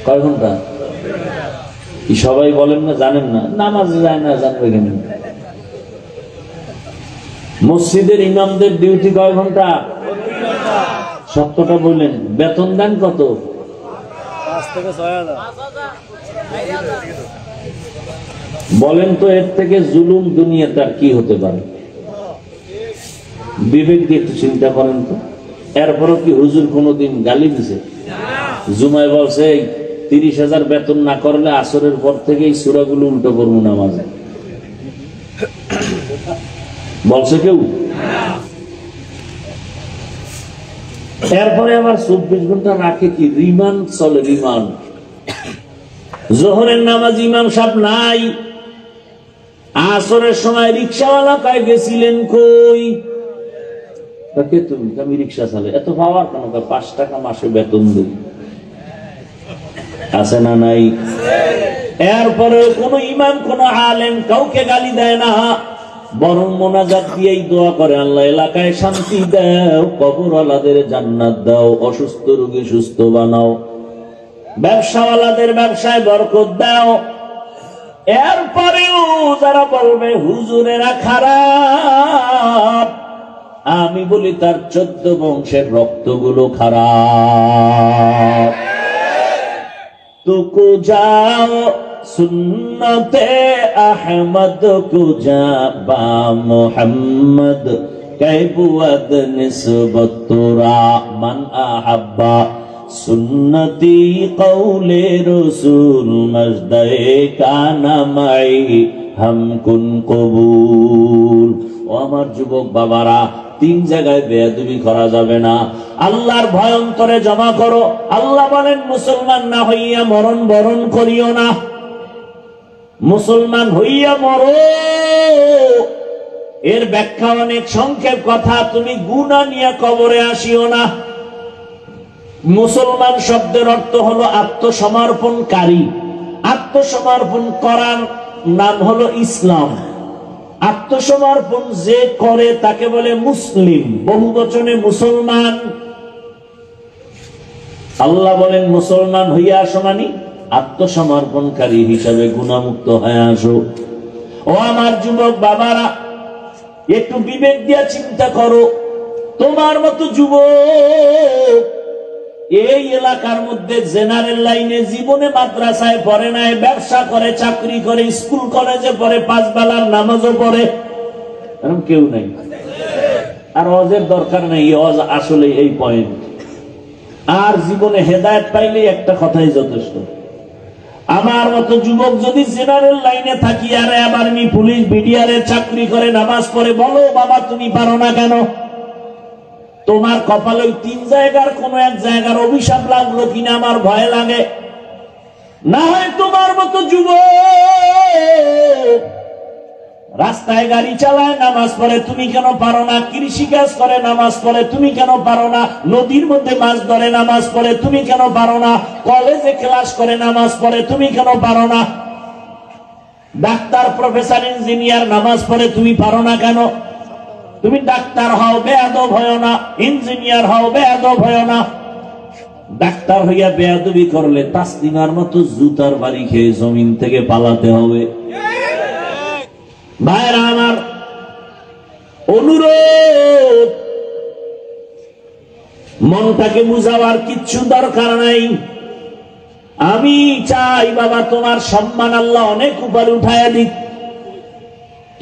[SPEAKER 1] কয় ঘন্টা? কি সবাই বলেন না? জানেন না? নামাজে যায় না, জানবে কেন? মসজিদের ইমামদের ডিউটি কয় ঘন্টা? 70টা বললেন। বেতন দেন কত?
[SPEAKER 2] 5 থেকে 6,000।
[SPEAKER 1] বলেন তো এর থেকে জুলুম দুনিয়াতে আর কি হতে পারে? বিবেক দিয়ে একটু চিন্তা করেন তো। এরপরও কি হুজুর কোনদিন গালি দিছে? জুমায় বলছে 30,000 বেতন না করলে আসরের পর থেকে এই সূরাগুলো উল্টো করবো নামাজে, বলছে কেউ? এরপরে আবার 24 ঘন্টা রাখে কি? রিমান্ড চলে, রিমান্ড। জোহরের নামাজ ইমাম সাহেব নাই, আসরের সময় রিক্সাওয়ালা কয় গেছিলেন কই? কে তুমি? আমি রিক্সা চালে। এত পাওয়ার কেন? 5 টাকা মাসে বেতন দিই। আছে না নাই? এরপরে কোন ইমাম কোন আলেম কাউকে গালি দেয় না, বরং মোনাজাত দিয়েই দোয়া করে, আল্লাহ এলাকায় শান্তি দাও, কবরওয়ালাদের জান্নাত দাও, অসুস্থ রোগী সুস্থ বানাও, ব্যবসাওয়ালাদের ব্যবসায় বরকত দাও। এরপরেও যারা বলবে হুজুরেরা খারাপ, আমি বলি তার 14 বংশের রক্তগুলো খারাপ। তুকু যাও সুন্নতে আহমদ কুজা বা মুহাম্মদ কাইবুয়াদ নিসবত তুরা মান আহাব্বা সুন্নতি কওলে রাসূল মজদায়ে কানা মাই হামকুন কবুল। ও আমার যুবক বাবারা, 3 জায়গায় বেয়াদবি করা যাবে না। আল্লাহর ভয় অন্তরে জমা করো। আল্লাহ বলেন মুসলমান না হইয়া মরণ বরণ করিও না, মুসলমান হইয়া মরো। এর ব্যাখ্যা অনেক সংক্ষেপ কথা, তুমি গুনাহ নিয়ে কবরে আসিও না। মুসলমান শব্দের অর্থ হলো আত্মসমর্পণকারী। আত্মসমর্পণ করার নাম হলো ইসলাম। আত্মসমর্পণ যে করে তাকে বলে মুসলিম, বহুবচনে মুসলমান। আল্লাহ বলেন মুসলমান হইয়া আসো মানে আত্মসমর্পণকারী হিসাবে গুনাহমুক্ত হয়ে আসো। ও আমার যুবক বাবারা, একটু বিবেক দিয়ে চিন্তা করো। তোমার মতো যুবক এই এলাকার মধ্যে জেনারেল লাইনে জীবনে মাদ্রাসায় পড়ে নাই, ব্যবসা করে, চাকরি করে, স্কুল কলেজে পড়ে, 5 বেলার নামাজও পড়ে, এরকম কেউ নাই। আর অজের দরকার নেই, অজ আসলে এই পয়েন্ট। আর জীবনে হেদায়েত পাইলেই একটা কথাই যথেষ্ট। আমার মতো যুবক যদি জেনারেল লাইনে থাকি আর আর্মি পুলিশ বিডিআর চাকরি করে, নামাজ পড়ে, বলো বাবা তুমি পারো না কেন? তোমার কপালে 3 জায়গার কোন এক জায়গার অভিশাপ লাগলো কিনা আমার ভয় লাগে। না হয় তোমার মতো যুবক রাস্তায় গাড়ি চালায়, নামাজ পড়ে, তুমি কেন পারো না? কৃষি কাজ করে, নামাজ পড়ে, তুমি কেন পারো না? নদীর মধ্যে মাছ ধরে, নামাজ পড়ে, তুমি কেন পারো না? কলেজে ক্লাস করে, নামাজ পড়ে, তুমি কেন পারো না? ডাক্তার, প্রফেসর, ইঞ্জিনিয়ার নামাজ পড়ে, তুমি পারো না কেন? তুমি ডাক্তার হও, বেয়াদব হয় না। ইঞ্জিনিয়ার হও, বেয়াদব হয় না। ডাক্তার হইয়া বেয়াদবি করলে তাসলিমার মতো জুতার বাড়ি খেয়ে জমিন থেকে পালাতে হবে। ভাইরা আমার, অনুরোধ, মনটাকে বুঝাবার কিচ্ছু দরকার নাই। আমি চাই বাবা তোমার সম্মান আল্লাহ অনেক উপরে উঠায়া দিক।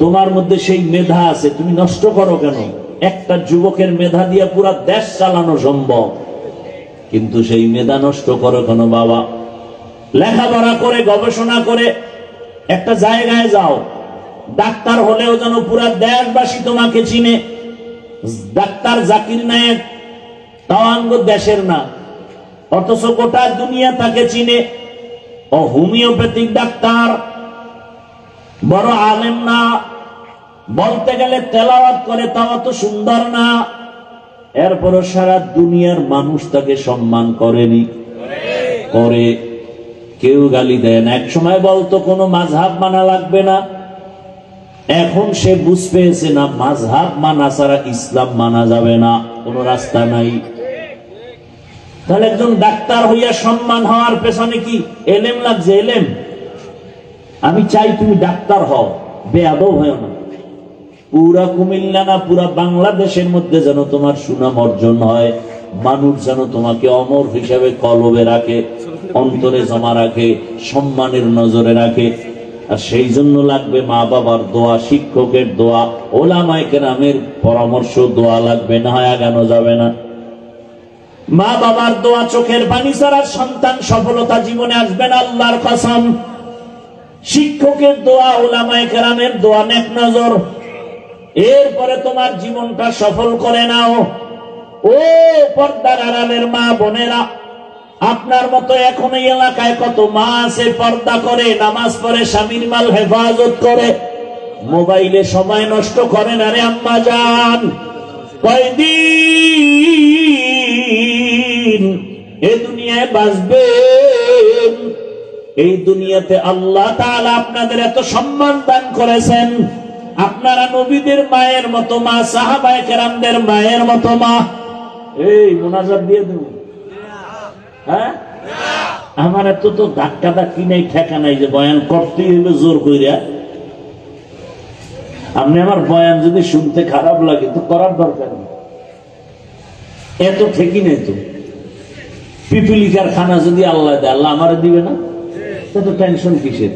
[SPEAKER 1] তোমার মধ্যে সেই মেধা আছে, তুমি নষ্ট করো কেন? একটা যুবকের মেধা দিয়ে পুরা দেশ চালানো সম্ভব, কিন্তু সেই মেধা নষ্ট করো কেন বাবা? লেখাপড়া করে, গবেষণা করে একটা জায়গায় যাও, ডাক্তার হলেও যেন পুরা দেশবাসী তোমাকে চিনে। ডাক্তার জাকির নায়েক তাওয়াঙ্গ দেশের না, অথচ গোটা দুনিয়া তাকে চিনে। ও হোমিওপ্যাথিক ডাক্তার, বড় আলেম না, বলতে গেলে তেলাওয়াত করে তাও তো সুন্দর না, এরপরও সারা দুনিয়ার মানুষ তাকে সম্মান করেনি, করে। কেউ গালি দেন। এক সময় বলতো কোনো মাযহাব মানা লাগবে না, এখন সে বুঝ পেয়েছে না, মাযহাব মানা ছাড়া ইসলাম মানা যাবে না, কোনো রাস্তা নাই। তাহলে একজন ডাক্তার হইয়া সম্মান হওয়ার পেছনে কি এলেম লাগছে? এলেম। আমি চাই তুমি ডাক্তার হও, বেয়াদব হয় না। পুরা কুমিল্লা না, পুরা বাংলাদেশের মধ্যে যেন তোমার সুনাম অর্জন হয়, মানুষ যেন তোমাকে অমর হিসাবে কলবে রাখে, অন্তরে জমা রাখে, সম্মানের নজরে রাখে। আর সেই জন্য লাগবে মা বাবার দোয়া, শিক্ষকের দোয়া, ওলামায়ে কেরামের পরামর্শ, দোয়া লাগবে, না হয় আগানো যাবে না। মা বাবার দোয়া, চোখের পানি ছাড়া সন্তান সফলতা জীবনে আসবে না, আল্লাহর কসম। শিক্ষকের দোয়া, ওলামায়ে কেরামের দোয়া, নেক নজর, এরপরে তোমার জীবনটা সফল করে নাও। ও পর্দার আড়ালের মা বোনেরা, আপনার মতো এখন এই এলাকায় কত মা আছে পর্দা করে, নামাজ পড়ে, স্বামীর মাল হেফাজত করে, মোবাইলে সময় নষ্ট করে না রে আম্মা জান। কয়দিন এ দুনিয়ায় বাঁচবেন? এই দুনিয়াতে আল্লাহ তাআলা আপনাদের এত সম্মান দান করেছেন, আপনারা নবীদের মায়ের মতো মা, সাহাবায়ে কেরামদের মায়ের মতো মা। এই মুনাজাত দিয়ে দেব, হ্যাঁ? আমার এত তো ধাক্কা ধাক্কি নাই, ঠেকা নাই যে বয়ান করতেই হইবে জোর কইরা। আপনি আমার বয়ান যদি শুনতে খারাপ লাগে তো করার দরকার নেই, এত ঠেকি নেই তো। পিপিলিকার খানা যদি আল্লাহ দেয়, আল্লাহ আমারে দিবে না? এত টেনশন কিসের?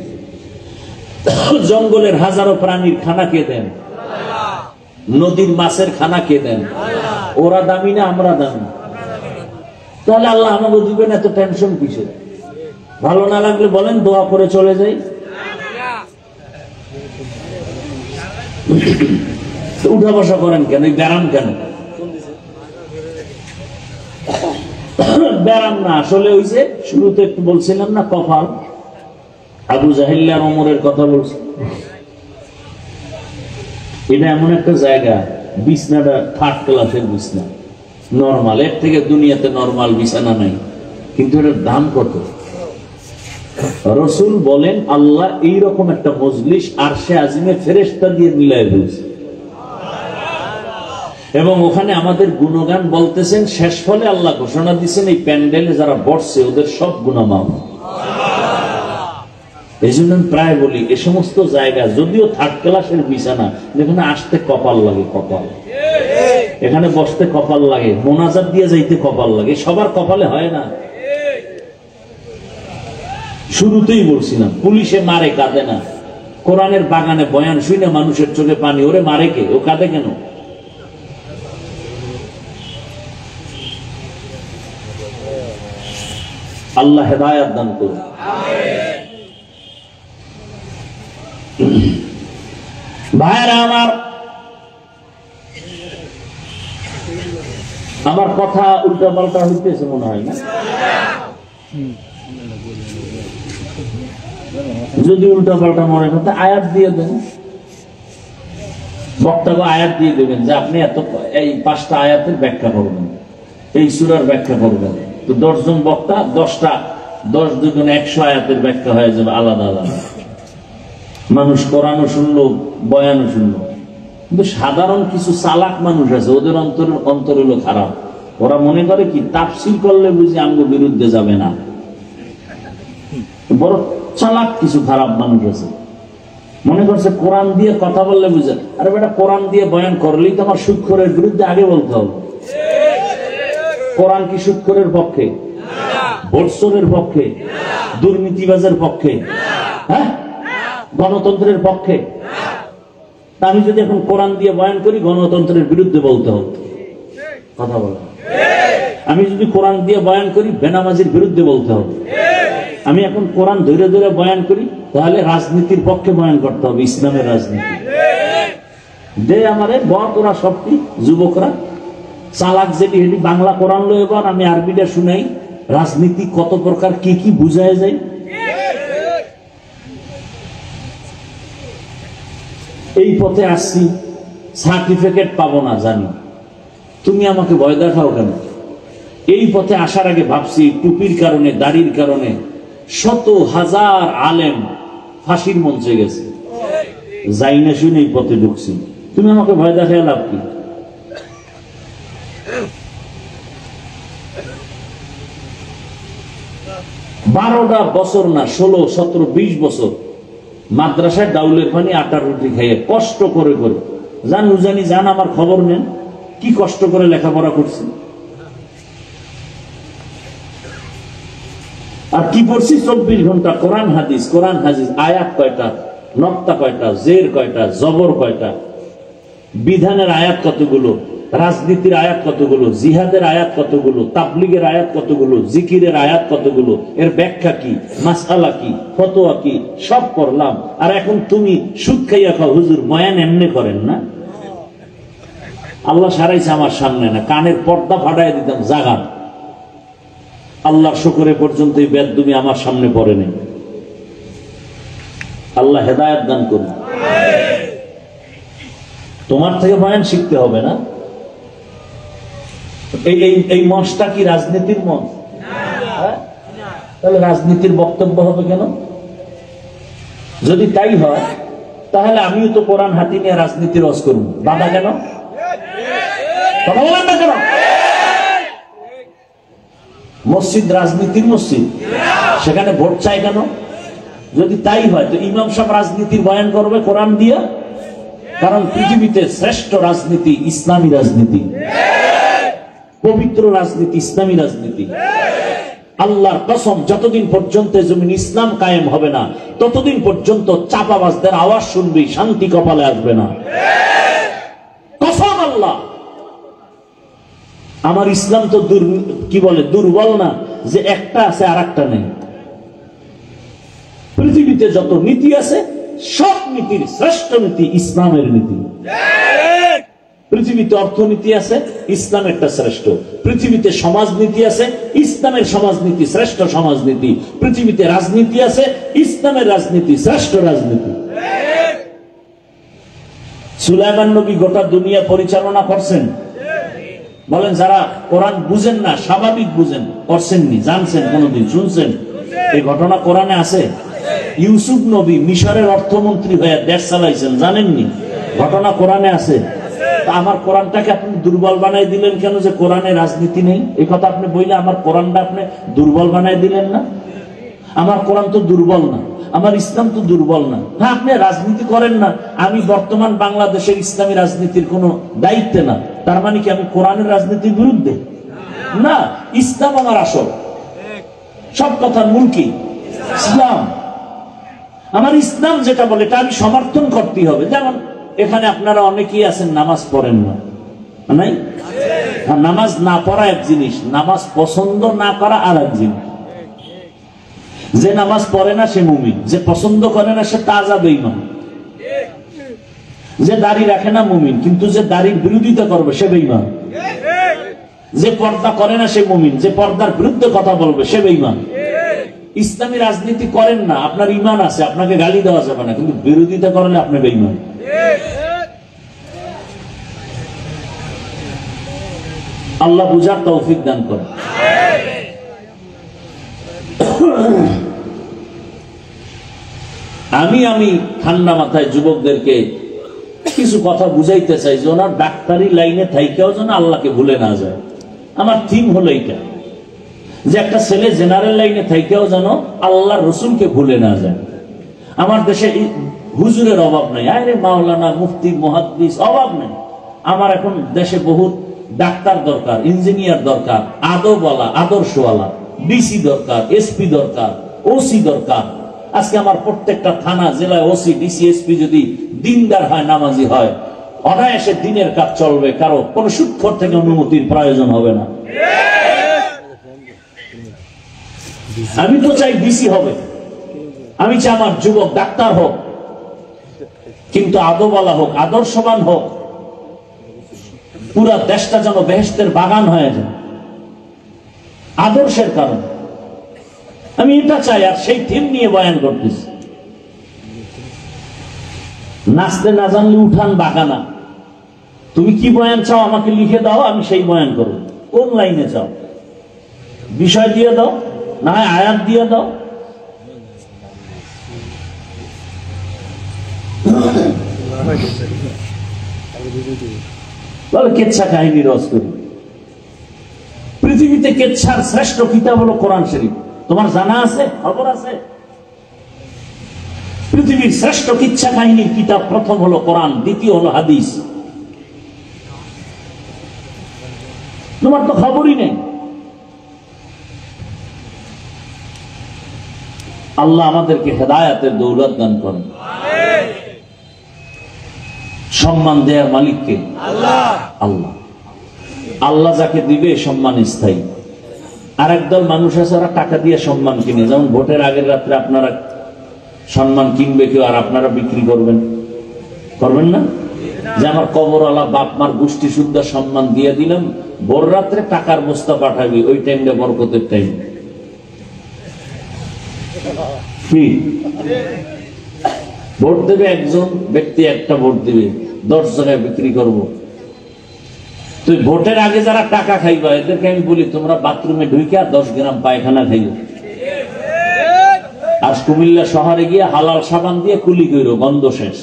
[SPEAKER 1] জঙ্গলের হাজারো প্রাণীর খানা কে দেন? নদীর মাছের খানা কে দেন? ওরা দামি না আমরা দামি? তাহলে আল্লাহ আমাকে দিবেন, এত টেনশন কিসের? ভালো না লাগলে বলেন, দোয়া করে চলে যাই। উঠা বসা করেন কেন? ব্যারাম কেন? ব্যারাম না, আসলে ওই যে শুরুতে একটু বলছিলাম না, কপাল। আবু জাহেল আর ওমরের কথা বলছি। এটা এমন একটা জায়গা, বিছনাটা থার্ড ক্লাসের বিছনা, নরমাল, এর থেকে দুনিয়াতে নরমাল বিছানা নাই, কিন্তু এটার দাম কত? রাসূল বলেন আল্লাহ এইরকম একটা মজলিস আরশে আজিমে ফেরেশতা দিয়ে মিলাই দিয়েছে, এবং ওখানে আমাদের গুণগান বলতেছেন। শেষ ফলে আল্লাহ ঘোষণা দিচ্ছেন, এই প্যান্ডেলে যারা বসছে ওদের সব গুনাহ মাফ। এই জন্য প্রায় বলি, এ সমস্ত জায়গা যদিও থার্ড ক্লাসের বিছানা, যেখানে আসতে কপাল লাগে, কপাল, এখানে বসতে কপাল লাগে, মোনাজাত দিয়ে যাইতে কপাল লাগে, সবার কপালে হয় না। শুরুতেই বলছিলাম, পুলিশে মারে কাঁদে না, কোরআনের বাগানে বয়ান শুনে মানুষের চোখে পানি, ওরে মারে কে? ও কাঁদে কেন? আল্লাহ হেদায়েত দান করুন। ভাইরা আমার কথা উল্টা পাল্টা হইতেছে মনে হয় না? যদি উল্টা পাল্টা মনে করতে আয়াত দিয়ে দেন, বক্তাকে আয়াত দিয়ে দেবেন যে আপনি এত এই 5টা আয়াতের ব্যাখ্যা করবেন, এই সূরার ব্যাখ্যা করবেন। তো 10 জন বক্তা 10টা, 10 দুগুণ 100 আয়াতের ব্যাখ্যা হয়ে যাবে আলাদা আলাদা। মানুষ কোরআনও শুনলো, বয়ানও শুনলো। কিন্তু সাধারণ কিছু চালাক মানুষ আছে, ওদের অন্তর হলো খারাপ। ওরা মনে করে কি তাফসীর করলে বুঝি আমগো বিরুদ্ধে যাবে না। বড় চালাক কিছু খারাপ মানুষ আছে, মনে করছে কোরআন দিয়ে কথা বললে বুঝে, আরে বেটা কোরআন দিয়ে বয়ান করলেই তো আমার সুদখোরের বিরুদ্ধে আগে বলতে হবে। কোরআন কি সুদখোরের পক্ষে? ভোটচোরের পক্ষে? দুর্নীতিবাজের পক্ষে? হ্যাঁ, গণতন্ত্রের পক্ষে? আমি যদি এখন কোরআন দিয়ে বয়ান করি, গণতন্ত্রের বিরুদ্ধে বলতে হবে, কথা বলা। আমি যদি কোরআন দিয়ে বয়ান করি, বেনামাজির বিরুদ্ধে বলতে হবে। আমি এখন কোরআন ধরে ধরে বয়ান করি, তাহলে রাজনীতির পক্ষে বয়ান করতে হবে, ইসলামের রাজনীতি। দে আমারে বড়রা শক্তি, যুবকরা চালাক যেটি হেটি বাংলা কোরআন লো, এবার আমি আরবিটা শুনাই, রাজনীতি কত প্রকার কি কি বুঝায় যায়। এই পথে আসছি, সার্টিফিকেট পাবো না জানি, তুমি আমাকে ভয় দেখাও কেন? এই পথে আসার আগে ভাবছি টুপির কারণে, দাড়ির কারণে শত হাজার আলেম ফাঁসির মঞ্চে গেছে, যাই না শুনে এই পথে ঢুকছি, তুমি আমাকে ভয় দেখায় লাভ কি? বারোটা বছর না, 16, 17, 20 বছর মাদ্রাসায় ডাউলের পানি আটার রুটি খাইয়ে কষ্ট করে করে জান উজানি জান, আমার খবর নেন কি কষ্ট করে লেখাপড়া করছি। আর কি পড়ছি 24 ঘন্টা কোরআন হাদিস, কোরআন হাদিস, আয়াত কয়টা, নক্তা কয়টা, জের কয়টা, জবর কয়টা, বিধানের আয়াত কতগুলো, রাজনীতির আয়াত কতগুলো, জিহাদের আয়াত কতগুলো, তাবলিগের আয়াত কতগুলো, জিকিরের আয়াত কতগুলো, এর ব্যাখ্যা কি, মাসআলা কি, ফতোয়া কি, সব পড়লাম। আর এখন তুমি সুদ খাইয়া খাও, হুজুর বয়ান এমনি করেন না? আল্লাহ সারাইছে আমার সামনে না, কানের পর্দা ফাটাই দিতাম জাগান। আল্লাহর শুকরে পর্যন্ত এই বেদুমি আমার সামনে পড়ে নেই। আল্লাহ হেদায়েত দান করুন। তোমার থেকে বয়ান শিখতে হবে না? এই মঞ্চটা কি রাজনীতির মঞ্চ? তাহলে রাজনীতির বক্তব্য হবে কেন? যদি তাই হয় তাহলে আমিও তো কোরআন হাতি নিয়ে রাজনীতির রস করব, বাধা কেন? কথা বলেন না কেন? মসজিদ রাজনীতির মসজিদ, সেখানে ভোট চাই কেন? যদি তাই হয় তো ইমাম সাহেব রাজনীতির বয়ান করবে কোরআন দিয়া, কারণ পৃথিবীতে শ্রেষ্ঠ রাজনীতি ইসলামী রাজনীতি, পবিত্র রাজনীতি ইসলামী রাজনীতি। আল্লাহর কসম, যতদিন পর্যন্ত জমিন ইসলাম কায়েম হবে না ততদিন পর্যন্ত চাপাবাজদের আওয়াজ শুনবি, শান্তি কপালে আসবে না। কসম আল্লাহ। আমার ইসলাম তো কি বলে দুর্বল না যে একটা আছে আর একটা নেই। পৃথিবীতে যত নীতি আছে সব নীতির শ্রেষ্ঠ নীতি ইসলামের নীতি। পৃথিবীতে অর্থনীতি আছে, ইসলামেরটা শ্রেষ্ঠ। পৃথিবীতে সমাজনীতি আছে, ইসলামের সমাজনীতি শ্রেষ্ঠ সমাজনীতি। পৃথিবীতে রাজনীতি আছে, ইসলামের রাজনীতি শ্রেষ্ঠ রাজনীতি। সুলাইমান নবী গোটা দুনিয়া পরিচালনা করছেন। বলেন যারা কোরআন বুঝেন না, স্বাভাবিক বুঝেন, করছেননি, জানছেন, কোনদিন শুনছেন? এই ঘটনা কোরআনে আছে। ইউসুফ নবী মিশরের অর্থমন্ত্রী হয়ে দেশ চালাইছেন, জানেননি? ঘটনা কোরআনে আছে। আমার কোরআনটাকে আপনি দুর্বল বানাই দিলেন কেন যে কোরআনে রাজনীতি নেই? এই কথা আপনি বললে আমার কোরআনটা আপনি দুর্বল বানাই দিলেন না? আমার কোরআন তো দুর্বল না, আমার ইসলাম তো দুর্বল না। হ্যাঁ, আপনি রাজনীতি করেন না, আমি বর্তমান বাংলাদেশের ইসলামী রাজনীতির কোনো দায়িত্বে না, তার মানে কি আমি কোরআনের রাজনীতির বিরুদ্ধে? না, ইসলাম আমার আসল, সব কথার মূল কি? ইসলাম। আমার ইসলাম যেটা বলে এটা আমি সমর্থন করতেই হবে। যেমন এখানে আপনারা অনেকেই আছেন নামাজ পড়েন না, নাই? নামাজ না পড়া এক জিনিস, নামাজ পছন্দ না করা আর এক জিনিস। যে নামাজ পড়ে না সে মুমিন, যে পছন্দ করে না সে তাজা বেঈমান। যে দাড়ি রাখে না মুমিন, কিন্তু যে দাড়ির বিরোধিতা করবে সে বেঈমান। যে পর্দা করে না সে মুমিন, যে পর্দার বিরুদ্ধে কথা বলবে সে বেঈমান। ইসলামী রাজনীতি করেন না, আপনার ঈমান আছে, আপনাকে গালি দেওয়া যাবে না, কিন্তু বিরোধিতা করলে আপনি বেঈমান। আল্লাহ বুঝার তৌফিক দান করেন। আমি ঠান্ডা মাথায় যুবকদেরকে কিছু কথা বুঝাইতে চাই যে ওনার ডাক্তারি লাইনে থাইকেও যেন আল্লাহকে ভুলে না যায়। আমার থিম হলো এইটা যে একটা ছেলে জেনারেল লাইনে থাইকেও যেন আল্লাহ রসুলকে ভুলে না যায়। আমার দেশে হুজুরের অভাব নাই, আরে মাওলানা মুফতি মুহাদ্দিস অভাব নেই। আমার এখন দেশে বহুত ডাক্তার দরকার, ইঞ্জিনিয়ার দরকার, আদবওয়ালা, আদর্শওয়ালা, ডিসি দরকার, এসপি দরকার, ওসি দরকার। আজকে আমার প্রত্যেকটা থানা, জেলায় ওসি, ডিসি, এসপি যদি দিনদার হয়, নামাজি হয়, অনায়াসে দিনের কাজ চলবে, কারো কোন সুৎখর থেকে অনুমতির প্রয়োজন হবে না। আমি তো চাই ডিসি হবে, আমি চাই আমার যুবক ডাক্তার হোক, কিন্তু আদবওয়ালা হোক, আদর্শবান হোক, পুরা দেশটা যেন বেহেশতের বাগান হয়ে যায় আদর্শের কারণ। আমি এটা চাই, আর সেই থিম নিয়ে বয়ান করতেছি। নাচতে না জানলে উঠান বাগানা। তুমি কি বয়ান চাও আমাকে লিখে দাও, আমি সেই বয়ান করব। কোন লাইনে চাও, বিষয় দিয়ে দাও, না হয় আয়াত দিয়ে দাও। বলে কেচ্ছা কাহিনী রস করি। পৃথিবীতে কেচ্ছার শ্রেষ্ঠ কিতাব হলো কোরআন শরীফ। তোমার জানা আছে, খবর আছে? পৃথিবীর শ্রেষ্ঠ কিচ্ছা কাহিনীর কিতাব প্রথম হলো কোরআন, দ্বিতীয় হলো হাদিস। তোমার তো খবরই নেই। আল্লাহ আমাদেরকে হেদায়েতের দৌলত দান করেন। সম্মান দেওয়ার মালিককে আল্লাহ। আল্লাহ আল্লাহ যাকে দিবে সম্মান স্থায়ী। আর একদল মানুষ আছে ওরা টাকা দিয়ে সম্মান কিনে, যেমন ভোটের আগের রাত্রে আপনারা সম্মান কিনবে কেউ, আর আপনারা বিক্রি করবেন, করবেন না? যে আমার কবরওয়ালা বাপ মার গোষ্ঠী শুদ্ধ সম্মান দিয়ে দিলাম, ভোর রাত্রে টাকার বস্তা পাঠাবি, ওই টাইমটা বরকতের টাইম। কি ভোট দেবে একজন ব্যক্তি, একটা ভোট দিবে, 10 জায়গায় বিক্রি করব। তুই ভোটের আগে যারা টাকা খাইবা এদেরকে আমি বলি তোমরা বাথরুমে ঢুইকা 10 গ্রাম পায়খানা খাইও, আর কুমিল্লা শহরে গিয়ে হালাল সাবান দিয়ে কুলি কইরো, গন্ধ শেষ।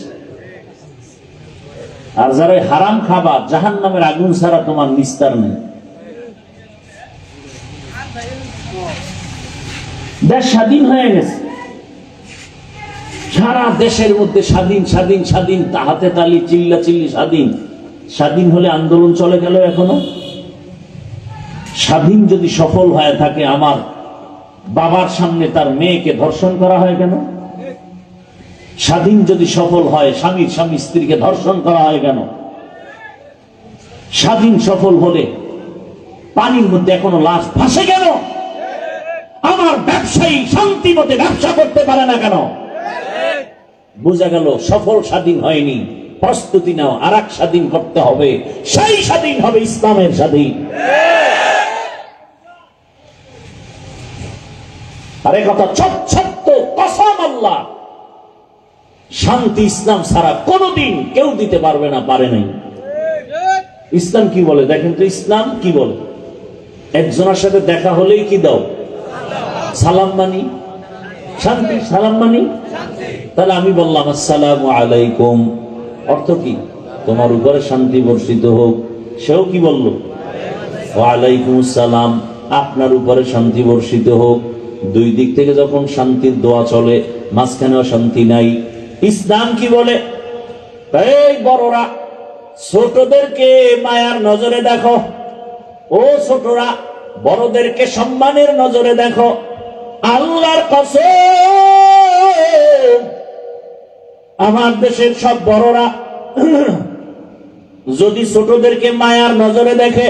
[SPEAKER 1] আর যারা হারাম খাবা জাহান্নামের আগুন ছাড়া তোমার নিস্তার নেই। দেশ স্বাধীন হয়ে গেছে, সারা দেশের মধ্যে স্বাধীন স্বাধীন স্বাধীন, হাতে তালি, চিল্লা চিল্লি স্বাধীন। স্বাধীন হলে আন্দোলন চলে গেল এখনো। স্বাধীন যদি সফল হয়ে থাকে, আমার বাবার সামনে তার মেয়েকে ধর্ষণ করা হয় কেন? স্বাধীন যদি সফল হয়, স্বামীর স্বামী স্ত্রীকে ধর্ষণ করা হয় কেন? স্বাধীন সফল হলে পানির মধ্যে এখনো লাশ ভাসে কেন? আমার ব্যবসায়ী শান্তি মতে ব্যবসা করতে পারে না কেন? বোঝা গেল সফল স্বাধীন হয়নি। প্রস্তুতি নাও, আর এক স্বাধীন করতে হবে, সেই স্বাধীন হবে ইসলামের স্বাধীন। আরে কথা সত্য কসম আল্লাহ, শান্তি ইসলাম ছাড়া কোনদিন কেউ দিতে পারবে না, পারে নাই। ইসলাম কি বলে দেখেন তো, ইসলাম কি বলে? একজনের সাথে দেখা হলেই কি দাও? সালাম মানি, শান্তি। সালাম মানি, তাহলে আমি বললাম আসসালামু আলাইকুম, অর্থ কি? তোমার উপরে শান্তি বর্ষিত হোক। সেও কি বলল? ওয়ালাইকুম আসসালাম, আপনার উপরে শান্তি বর্ষিত হোক। দুই দিক থেকে যখন শান্তির দোয়া চলে, মাঝখানেও শান্তি নাই। ইসলাম কি বলে? এই বড়রা ছোটদেরকে মায়ার নজরে দেখো, ও ছোটরা বড়দেরকে সম্মানের নজরে দেখো। আল্লাহর কসম, আমার দেশের সব বড়রা যদি ছোটদেরকে মায়ার নজরে দেখে,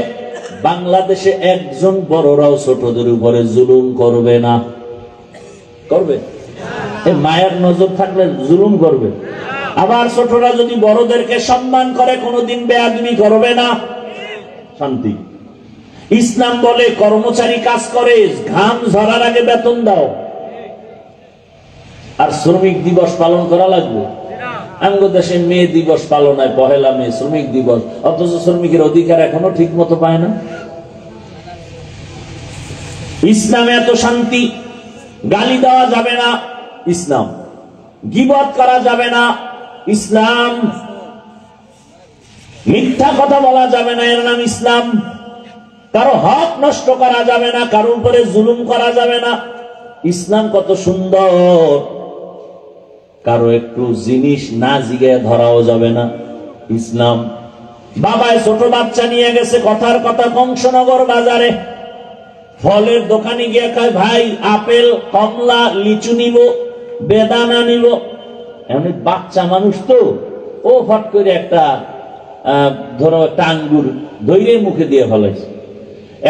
[SPEAKER 1] বাংলাদেশে একজন বড়রাও ছোটদের উপরে জুলুম করবে না। করবে? এই মায়ার নজর থাকলে জুলুম করবে। আবার ছোটরা যদি বড়দেরকে সম্মান করে, কোনোদিন বেয়াদবি করবে না। শান্তি। ইসলাম বলে কর্মচারী কাজ করে, ঘাম ঝরার আগে বেতন দাও। আর শ্রমিক দিবস পালন করা লাগবে। আমাদের দেশে মে দিবস পালন হয়, 1 মে শ্রমিক দিবস, অথচ শ্রমিকের অধিকার এখনো ঠিক মতো পায় না। ইসলামে এত শান্তি। গালি দেওয়া যাবে না, ইসলাম। গীবত করা যাবে না, ইসলাম। মিথ্যা কথা বলা যাবে না, এর নাম ইসলাম। কারো হক নষ্ট করা যাবে না, কারো উপরে জুলুম করা যাবে না। ইসলাম কত সুন্দর। কারো একটু জিনিস না জিগে ধরাও যাবে না, ইসলাম। বাবায় ছোট বাচ্চা নিয়ে গেছে, কথার কথা কংসনগর বাজারে, ফলের দোকানে গিয়ে কয়, ভাই আপেল, কমলা, লিচু নিব, বেদানা নিব। এমনি বাচ্চা মানুষ তো, ও ফট করে একটা ধরো একটা আঙ্গুর ধৈর্য মুখে দিয়ে ফেলাইছে।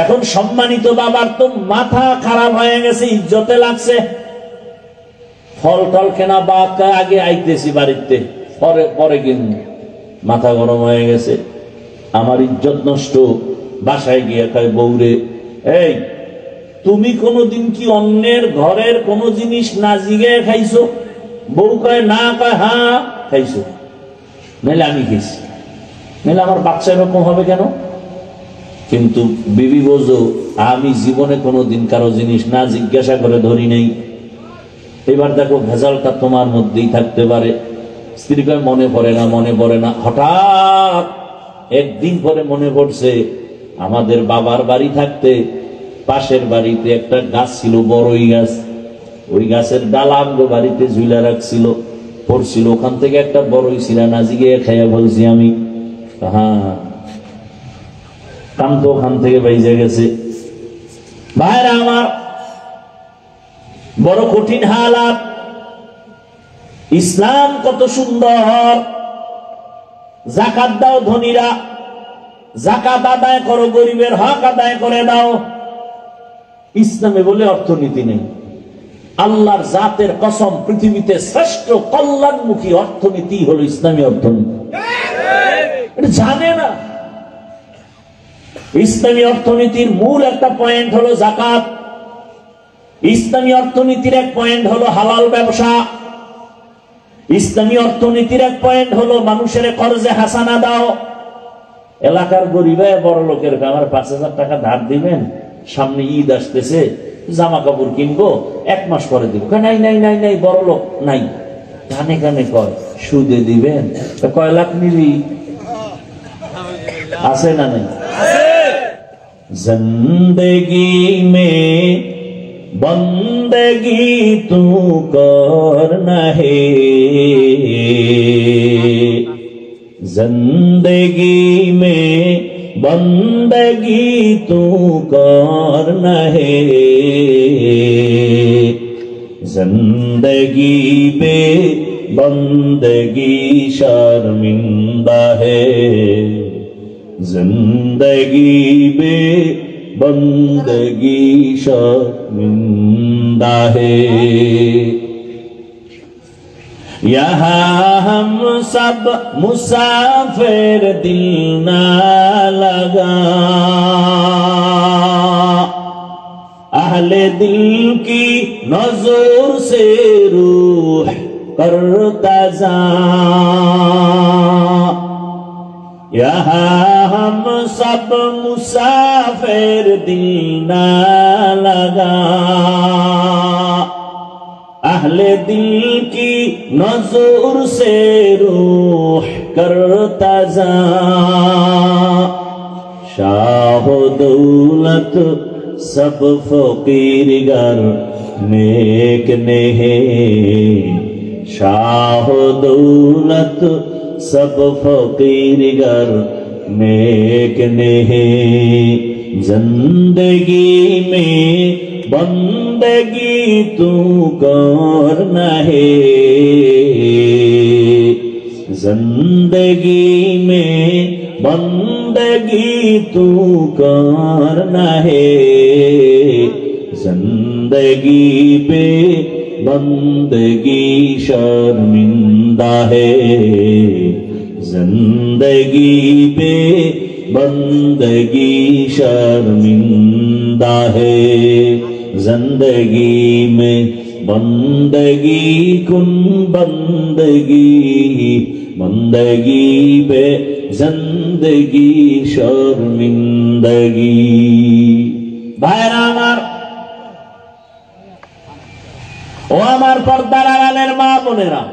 [SPEAKER 1] এখন সম্মানিত বাবার তো মাথা খারাপ হয়ে গেছে, ইজ্জতে লাগছে। ফল টল কেনা বা আগে আইতেছি বাড়িতে, পরে পরে কিন্তু মাথা গরম হয়ে গেছে, আমার ইজ্জত নষ্ট। বাসায় গিয়ে কয় বউরে, এই তুমি কোনদিন কি অন্যের ঘরের কোন জিনিস না জিগে খাইছো? বউ কয় না, কয় হ্যাঁ খাইছো। নাহলে আমি খেয়েছি, নাহলে আমার বাচ্চা এরকম হবে কেন? কিন্তু বিবি বোঝো, আমি জীবনে কোনোদিন কারো জিনিস না জিজ্ঞাসা করে ধরি নাই। এবার দেখো ভেজালটা তোমার মধ্যেই থাকতে পারে। স্ত্রী কয় মনে পড়ে না, মনে পড়ে না। হঠাৎ একদিন পরে মনে পড়ছে, আমাদের বাবার বাড়ি থাকতে পাশের বাড়িতে একটা গাছ ছিল, বড়ই গাছ। ওই গাছের ডালা আমগো বাড়িতে ঝুলা রাখছিল, পড়ছিল, ওখান থেকে একটা বড়ই ছিলা নাজি গিয়ে খাইয়া বলছি আমি। হ্যাঁ, কাম তো ওখান থেকে বাইজে গেছে। ভাইরা আমার, বড় কঠিন হালাত। ইসলাম কত সুন্দর। যাকাত দাও ধনীরা, যাকাত আদায় করো, গরিবের হক আদায় করে দাও। ইসলামে বলে অর্থনীতি নেই। আল্লাহর জাতের কসম, পৃথিবীতে শ্রেষ্ঠ কল্যাণমুখী অর্থনীতি হলো ইসলামী অর্থনীতি। এটা জানে না। ইসলামী অর্থনীতির মূল একটা পয়েন্ট হলো যাকাত। ইসলামী অর্থনীতির এক পয়েন্ট হলো হালাল ব্যবসা। ইসলামী অর্থনীতির এক পয়েন্ট হলো মানুষের কর্জে হাসানা দাও। এলাকার গরিবে বড় লোকের আমার 5,000 টাকা ধার দিবেন, সামনে ঈদ আসতেছে, জামা কাপড় কিনবো, 1 মাস পরে দিব। নাই নাই নাই নাই, বড় লোক নাই। কানে কানে কয় সুদে দিবেন। কয় লাখ নিবি? আছে না নাই? জিন্দেগি মে বন্দগি তু করনা হে, जिंदगी में बंदगी तू करना है, जिंदगी पे बंदगी शर्मिंदा है, जिंदगी पे बंदगी शर्मिंदा है। यहाँ हम सब मुसाफिर, दिल ना लगा, अहले दिल की नजर से रूह करता जा। यहाँ हम सब मुसाफिर, दिल ना लगा, अहले दिल की नजर से रूह करता जा। शाह दौलत सब फकीर गर नेक नेहे, शाह दौलत सब फकीर गर नेक नेहे, जिंदगी में बंदगी तू करना है, जिंदगी में बंदगी तू करना है, जिंदगी पे बंदगी शर्मिंदा है, जिंदगी पे बंदगी शर्मिंदा है, जिंदगी में बंदगी कुन बंदगी, बंदगी पे जिंदगी शर्मिंदगी। भाईरा आमार, ও আমার পর্দার আড়ালের মা বোনেরা,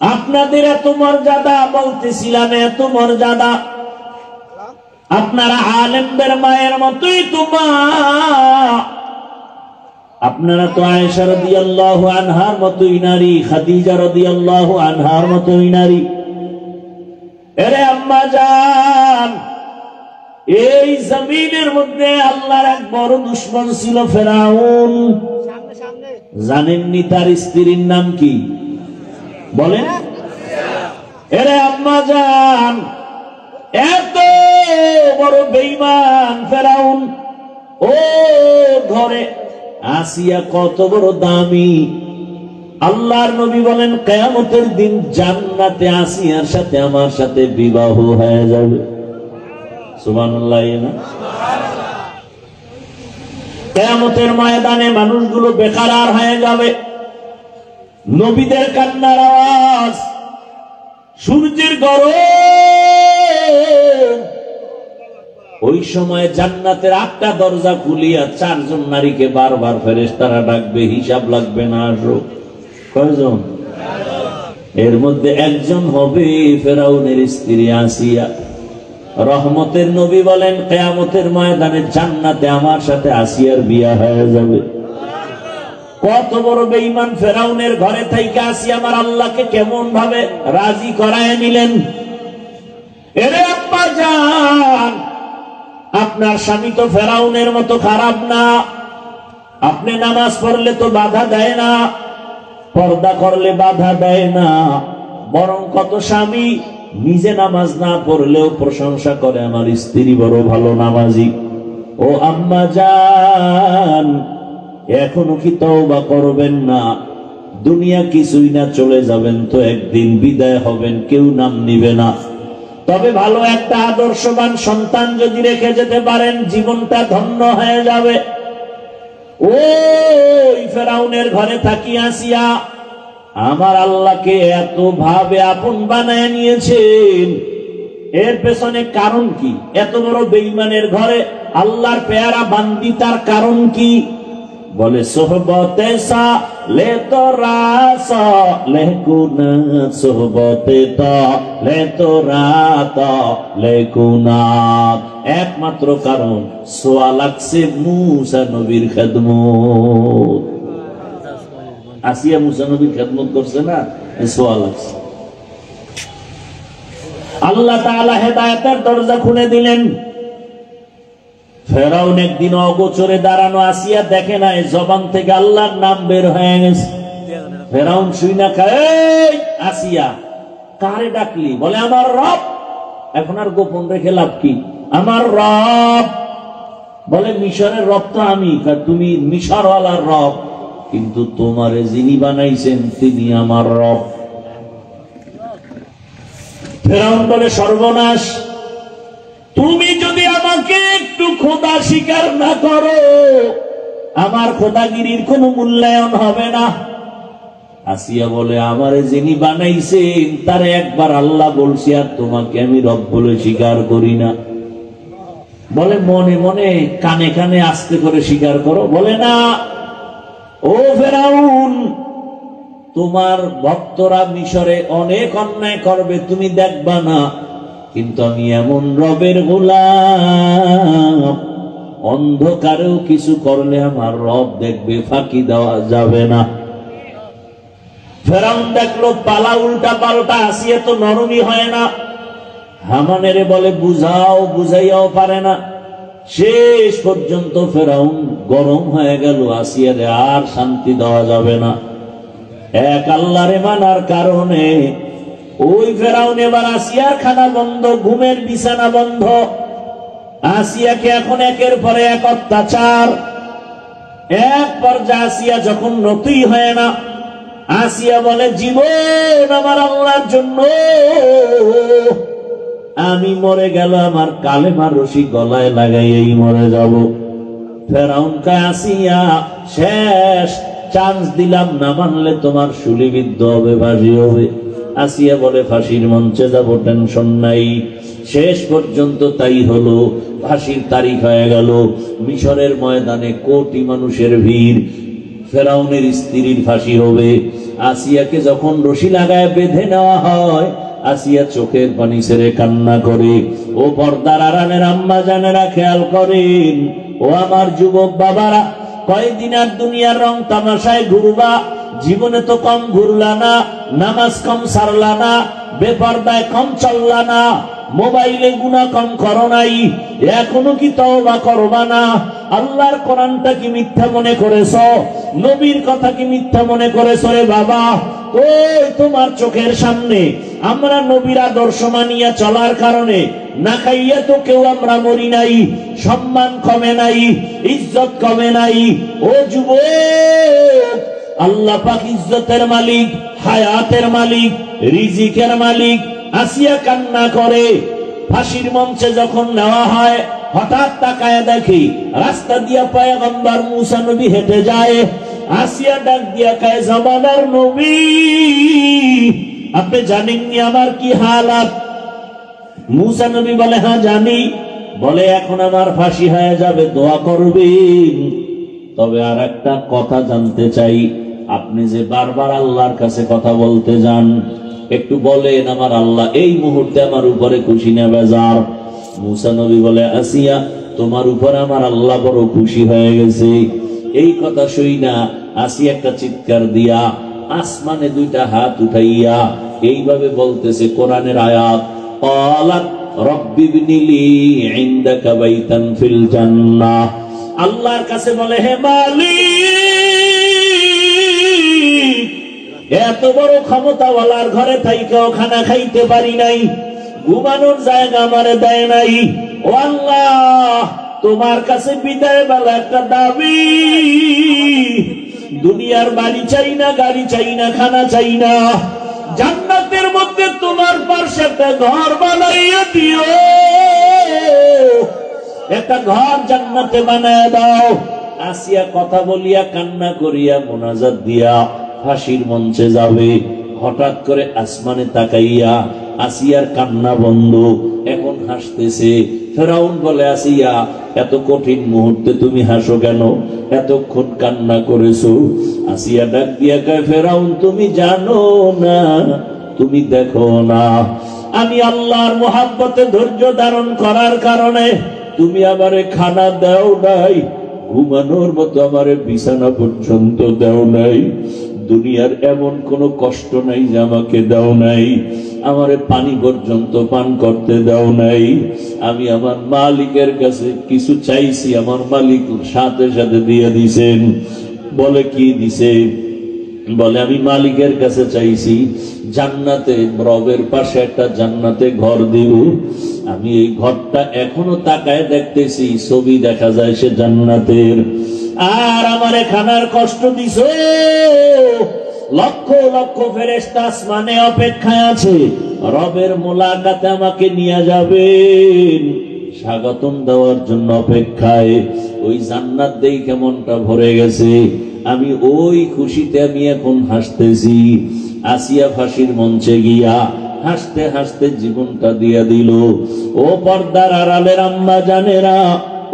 [SPEAKER 1] আপনাদের এত মর্যাদা, বলতেছিলাম এত মর্যাদা, আপনারা আলেমদের মায়ের মতোই তো মা। আপনারা তো আয়েশা রাদিয়াল্লাহু আনহার মতোই নারী, খাদিজা রাদিয়াল্লাহু আনহার মতোই নারী। এরে আম্মা জান, এই জমিনের মধ্যে আল্লাহর এক বড় দুশমন ছিল ফেরাউন। জানেননি তার স্ত্রীর নাম কি? বলেন। এরে আম্মা জান, এত বড় বেঈমান ফেরাউন, ও ঘরে আসিয়া কত বড় দামি। আল্লাহর নবী বলেন কিয়ামতের দিন জান্নাতে আসিয়ার সাথে আমার সাথে বিবাহ হয়ে যাবে। সুবহানাল্লাহ। কিয়ামতের ময়দানে মানুষগুলো বেকার হয়ে যাবে। নবীদের কান্নার আওয়াজ সূর্যের গরম। ওই সময় জান্নাতের 8টা দরজা খুলিয়া 4 জন নারীকে বারবার ফেরেশতারা ডাকবে, হিসাব লাগবে না, আসো। কয়জন? এর মধ্যে একজন হবে ফেরাউনের স্ত্রী আসিয়া। রহমতের নবী বলেন, কিয়ামতের ময়দানে জান্নাতে আমার সাথে আসিয়ার বিয়া হয়ে যাবে। কত বড় বেঈমান ফেরাউনের ঘরে থেকে আসিয়া আমার আল্লাহকে কেমন ভাবে রাজি করায় নিলেন। এরে আব্বা জান, আপনার স্বামী তো ফেরাউনের মতো খারাপ না। আপনি নামাজ পড়লে তো বাধা দেয় না, পর্দা করলে বাধা দেয় না, বরং কত স্বামী নিজে নামাজ না পড়লেও প্রশংসা করে আমার স্ত্রী বড় ভালো নামাজি। ও আম্মা জান, এখনো কি তওবা করবেন না? দুনিয়া কিছুই না, চলে যাবেন তো একদিন, বিদায় হবেন, কেউ নাম নিবে না। তবে ভালো একটা আদর্শবান সন্তান যদি রেখে যেতে পারেন, জীবনটা ধন্য হয়ে যাবে। ওই ফেরাউনের ঘরে থাকি আসিয়া আমার আল্লাহকে এত ভাবে আপন বানায় নিয়েছেন, এর পেছনে কারণ কি? এত বড় বেঈমানের ঘরে আল্লাহর পেয়ারা বান্দি, তার কারণ কি? বলে সোহবতে সা লে তো রাস লেকুনা, সোহবতে তা লে তো রাত লেকুনা। একমাত্র কারণ সোয়া লাগছে মুসা নবীর খেদমত। আসিয়া মুসা নবীর খেদমত করছে না, সোয়া লাগছে। আল্লাহ তাআলা হেদায়েতের দরজা খুলে দিলেন। ফেরাউন একদিন অগোচরে দাঁড়ানো, আসিয়া দেখে নাই, জবান থেকে আল্লাহর নাম বের হয়ে গেছে। ফেরাউন শুই না খায়, আসিয়া কারে ডাকলি? বলে আমার রব। এখন আর গোপন রেখে লাভ কি? আমার রব। বলে মিশরের রব তো আমি। তুমি মিশরওয়ালার রব, কিন্তু তোমারে যিনি বানাইছেন তিনি আমার রব। ফেরাউন বলে সর্বনাশ, তুমি যদি আমাকে একটু খোদা স্বীকার না করো, আমার খোদাগিরির কোনো মূল্যায়ন হবে না। আসিয়া বলে আমারে যিনি বানাইছেন তারে একবার আল্লাহ বলছি, আর তোমাকে আমি রব বলে স্বীকার করি না। বলে মনে মনে কানে কানে আস্তে করে স্বীকার করো। বলে না, ও ফেরাউন, তোমার ভক্তরা মিশরে অনেক অন্যায় করবে, তুমি দেখবা না, কিন্তু আমি এমন রবের গোলাম, অন্ধকারেও কিছু করলে আমার রব দেখবে, ফাঁকি দেওয়া যাবে না। ফেরাউন দেখলো পালা উল্টা পাল্টা, আসিয়া তো নরমই হয় না। হামানের বলে বুঝাও, বুঝাইয়াও পারে না। শেষ পর্যন্ত ফেরাউন গরম হয়ে গেল, আসিয়ারে আর শান্তি দেওয়া যাবে না। এক আল্লাহরে মানার কারণে ওই ফেরাউন এবার আসিয়ার খানা বন্ধ, ঘুমের বিছানা বন্ধ। আসিয়াকে এখন একের পরে এক অত্যাচার। এক পর্যায়ে আসিয়া যখন নতুই হয় না, আসিয়া বলে জীবন আমার আল্লাহর জন্য, আমি মরে গেল আমার কালেমার রশি গলায় লাগাইয়াই মরে যাব। ফেরাউন কয় আসিয়া শেষ চান্স দিলাম, না মানলে তোমার শুলিবিদ্ধ হবে, ফাঁসি হবে। আসিয়া বলে ফাঁসির মঞ্চে যাব, টেনশন নাই। শেষ পর্যন্ত তাই হলো, ফাঁসির তারিখ হয়ে গেল। মিশরের ময়দানে কোটি মানুষের ভিড়, ফেরাউনের স্ত্রীর ফাঁসি হবে। আসিয়াকে যখন রশি লাগায় বেঁধে নেওয়া হয়, আসিয়া চোখের পানি ছেড়ে কান্না করে। ও পর্দার আড়ালের আম্মা জানেরা খেয়াল করেন, ও আমার যুবক বাবারা, কয়দিন আর দুনিয়ার রং তামাশায় ঘুরবা? জীবনে তো কম ঘুরলা না, নামাজ কম সারলা না, বেপরদায় কম চললা না, মোবাইলে গুনাহ কম করো নাই, এখনো কি তওবা করবা না? আল্লাহর কোরআনটা কি মিথ্যা মনে করেছ? নবীর কথা কি মিথ্যা মনে করেছ? রে বাবা, ওই তোমার চোখের সামনে আমরা নবীর আদর্শ মানিয়া চলার কারণে না খাইয়া তো কেউ আমরা মরি নাই, সম্মান কমে নাই, ইজ্জত কমে নাই। ও যুবক, আল্লাহ পাক ইজ্জতের মালিক, হায়াতের মালিক, রিজিকের মালিক। আসিয়া কান্না করে। ফাঁসির মঞ্চে যখন নেওয়া হয়, হঠাৎ তাকায় দেখি রাস্তা দিয়া পয়গম্বর মুসা নবী হেঁটে যায়। আসিয়া ডাক দিয়া কয় জামানার নবী, আপনি জানেননি আমার কি হালাত? মুসা নবী বলে হ্যাঁ জানি। বলে এখন আমার ফাঁসি হয়ে যাবে, দোয়া করবেন। তবে আর একটা কথা জানতে চাই, আপনি যে বারবার আল্লাহর কাছে কথা বলতে যান, একটু বলেন আমার আল্লাহ এই মুহূর্তে আমার উপরে খুশি না বেজার? মুসা নবী বলে আসিয়া তোমার উপরে আমার আল্লাহ বড় খুশি হয়ে গেছে। এই কথা শুই না আসিয়া একটা চিৎকার দিয়া আসমানে দুইটা হাত উঠাইয়া এইভাবে বলতেছে কোরআনের আয়াত, ক্বালাত রব্বি ইবনিলি ইনদাকা বাইতান ফিল জান্নাহ। আল্লাহর কাছে বলে হে মালিক, এত বড় ক্ষমতাওয়ালার ঘরে থাইকেও খানা খাইতে পারি নাই, ঘুমানোর জায়গা আমারে দেয় নাই। ও আল্লাহ, তোমার কাছে বিদায় বেলা একটা দাবি, দুনিয়ার বাড়ি চাই না, গাড়ি চাই না, খানা চাই না, জান্নাতের মধ্যে তোমার পাশে একটা ঘর বানাইয়া দিও, একটা ঘর জান্নাতে বানায় দাও। আসিয়া কথা বলিয়া কান্না করিয়া মোনাজাত দিয়া ফাঁসির মঞ্চে যাবে। হঠাৎ করে আসমানে তাকাইয়া আসিয়ার কান্না বন্ধ, এখন হাসতেছে। ফেরাউন বলে আসিয়া এত কঠিন মুহূর্তে তুমি হাসো কেন? এতক্ষণ কান্না করেছো। আসিয়া ডাক দিয়া কয় ফেরাউন তুমি জানো না, তুমি দেখো না, আমি আল্লাহর মহাব্বতে ধৈর্য ধারণ করার কারণে তুমি আমারে খানা দাও নাই, ঘুমানোর মতো আমারে বিছানা পর্যন্ত দাও নাই, দুনিয়ার এমন কোন কষ্ট নাই যে আমাকে দাও নাই, আমারে পানি পর্যন্ত পান করতে দাও নাই। আমি আমার মালিকের কাছে কিছু চাইছি, আমার মালিক সাথে সাথে দিয়ে দিছেন। বলে কি দিছে? বলে আমি মালিকের কাছে চাইছি জান্নাতে, রবের পাশে একটা জান্নাতে ঘর দিব। আমি এই ঘরটা এখনো তাকায় দেখতেছি, ছবি দেখা যায় সে জান্নাতের। আর আমারে খানার কষ্ট দিছো, লক্ষ লক্ষ ফেরেশতা আসমানে অপেক্ষায় আছে, রবের মোলাকাতে আমাকে নিয়ে যাবেন, স্বাগতম দেওয়ার জন্য অপেক্ষায়। ওই জান্নাত দেই কেমনটা ভরে গেছে, আমি ওই খুশিতে আমি এখন হাসতেছি। আসিয়া ফাঁসির মঞ্চে গিয়া হাসতে হাসতে জীবনটা দিয়া দিল। ও পর্দার আড়ালের আম্মা জানেরা,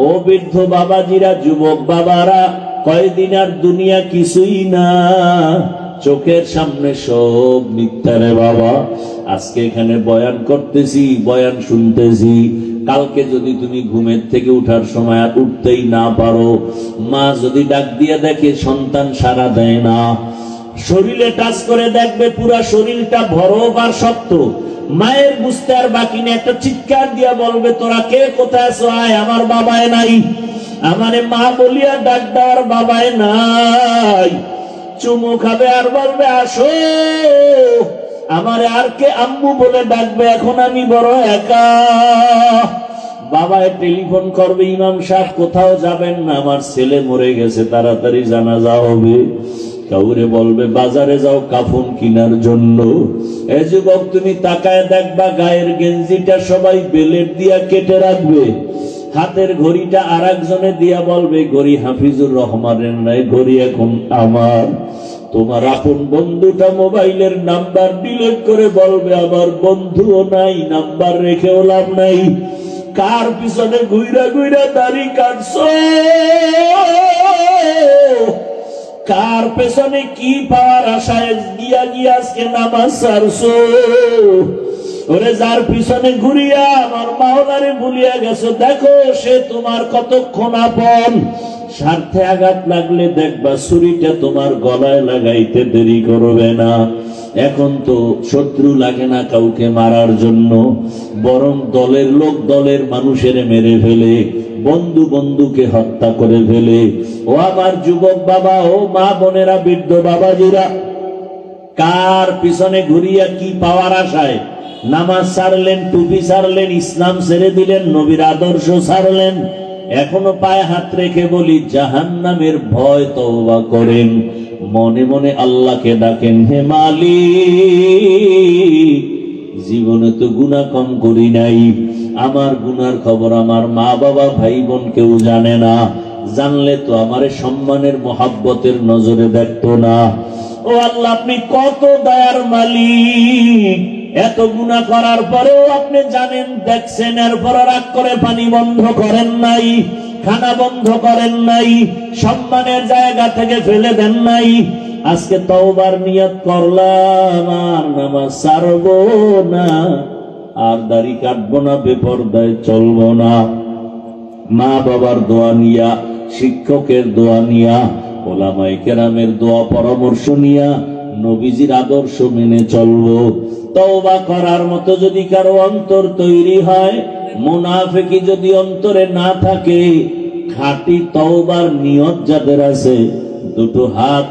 [SPEAKER 1] ও বৃদ্ধ বাবাজিরা, যুবক বাবারা, কয়দিন আর দুনিয়া কিছুই না, চোখের সামনে সব মিথ্যারে বাবা। আজকে এখানে বয়ান করতেছি, বয়ান শুনতেছি, কালকে যদি তুমি ঘুমের থেকে উঠার সময় আর উঠতেই না পারো, মা যদি ডাক দিয়ে দেখে সন্তান সাড়া দেয় না, শরীরে টাচ করে দেখবে পুরা শরীরটা বরফ আর শক্ত, মায়ের বুঝতে আর বাকি নেই, একটা চিৎকার দিয়া বলবে তোরা কে কোথায় আছো, আয়, আমার বাবায় নাই। আমারে মা বলিয়া ডাক দেওয়ার বাবায় নাই, চুমু খাবে আর বলবে আসো, আমারে আর কে আম্মু বলে ডাকবে, এখন আমি বড় একা। বাবায় টেলিফোন করবে, ইমাম সাহেব কোথাও যাবেন না, আমার ছেলে মরে গেছে, তাড়াতাড়ি জানাজা হবে। কাউরে বলবে বাজারে যাও কাফন কিনার জন্য। এ যুবক তুমি তাকায় দেখবা গায়ের গেঞ্জিটা সবাই বেলেট দিয়া কেটে রাখবে, হাতের ঘড়িটা আর একজনে দিয়া বলবে ঘড়ি হাফিজুর রহমানের নাই, ঘড়ি এখন আমার। তোমার আপন বন্ধুটা মোবাইলের নাম্বার ডিলিট করে বলবে আমার বন্ধুও নাই, নাম্বার রেখেও লাভ নাই। কার পিছনে ঘুইরা ঘুইরা দাড়ি কাটছো, কার পেছনে কি পাওয়ার আশায় গিয়া গিয়া আজকে নামাজ ছাড়ছো? ওরে যার পিছনে ঘুরিয়া আমার মাওলারে ভুলিয়া গেছো, দেখো সে তোমার কতক্ষণ আপন। স্বার্থে আঘাত লাগলে দেখবা ছুরিটা তোমার গলায় লাগাইতে দেরি করবে না। এখন তো শত্রু লাগে না কাউকে মারার জন্য, বরং দলের লোক দলের মানুষের মেরে ফেলে, বন্ধু বন্ধুকে হত্যা করে ফেলে। ও আমার যুবক বাবা, ও মা বোনেরা, বৃদ্ধ বাবাজিরা, কার পিছনে ঘুরিয়া কি পাওয়ার আশায় নামাজ ছাড়লেন, টুপি ছাড়লেন, ইসলাম ছেড়ে দিলেন, নবীর আদর্শ ছাড়লেন? এখনো পায়ে হাত রেখে বলি জাহান্নামের ভয় তওবা করেন, মনে মনে আল্লাহকে ডাকেন, হে মালিক জীবনে তো গুনাহ কম করি নাই, আমার গুনার খবর আমার মা বাবা ভাই বোন কেউ জানে না, জানলে তো আমারে সম্মানের মহাব্বতের নজরে দেখতো না। ও ও আল্লাহ আপনি কত দয়ার মালিক, এত গুনাহ করার পরেও আপনি জানেন, দেখছেন, এরপর রাগ করে পানি বন্ধ করেন নাই, খানা বন্ধ করেন নাই, সম্মানের জায়গা থেকে ফেলে দেন নাই। আজকে তওবার নিয়ত করলাম, আর নামাজ ছাড়বো না, আর দাড়ি কাটবো না, বেপরদায় চলবো না। মা বাবার দোয়া নিয়া, শিক্ষকের দোয়া নিয়া, ওলামায়ে কেরামের দোয়া পরামর্শ নিয়া নবীজির আদর্শ মেনে চলবো। তওবা করার মতো যদি কারো অন্তর তৈরি হয়, মুনাফিকি যদি অন্তরে না থাকে, খাঁটি তওবার নিয়ত যাদের আছে, দুটো হাত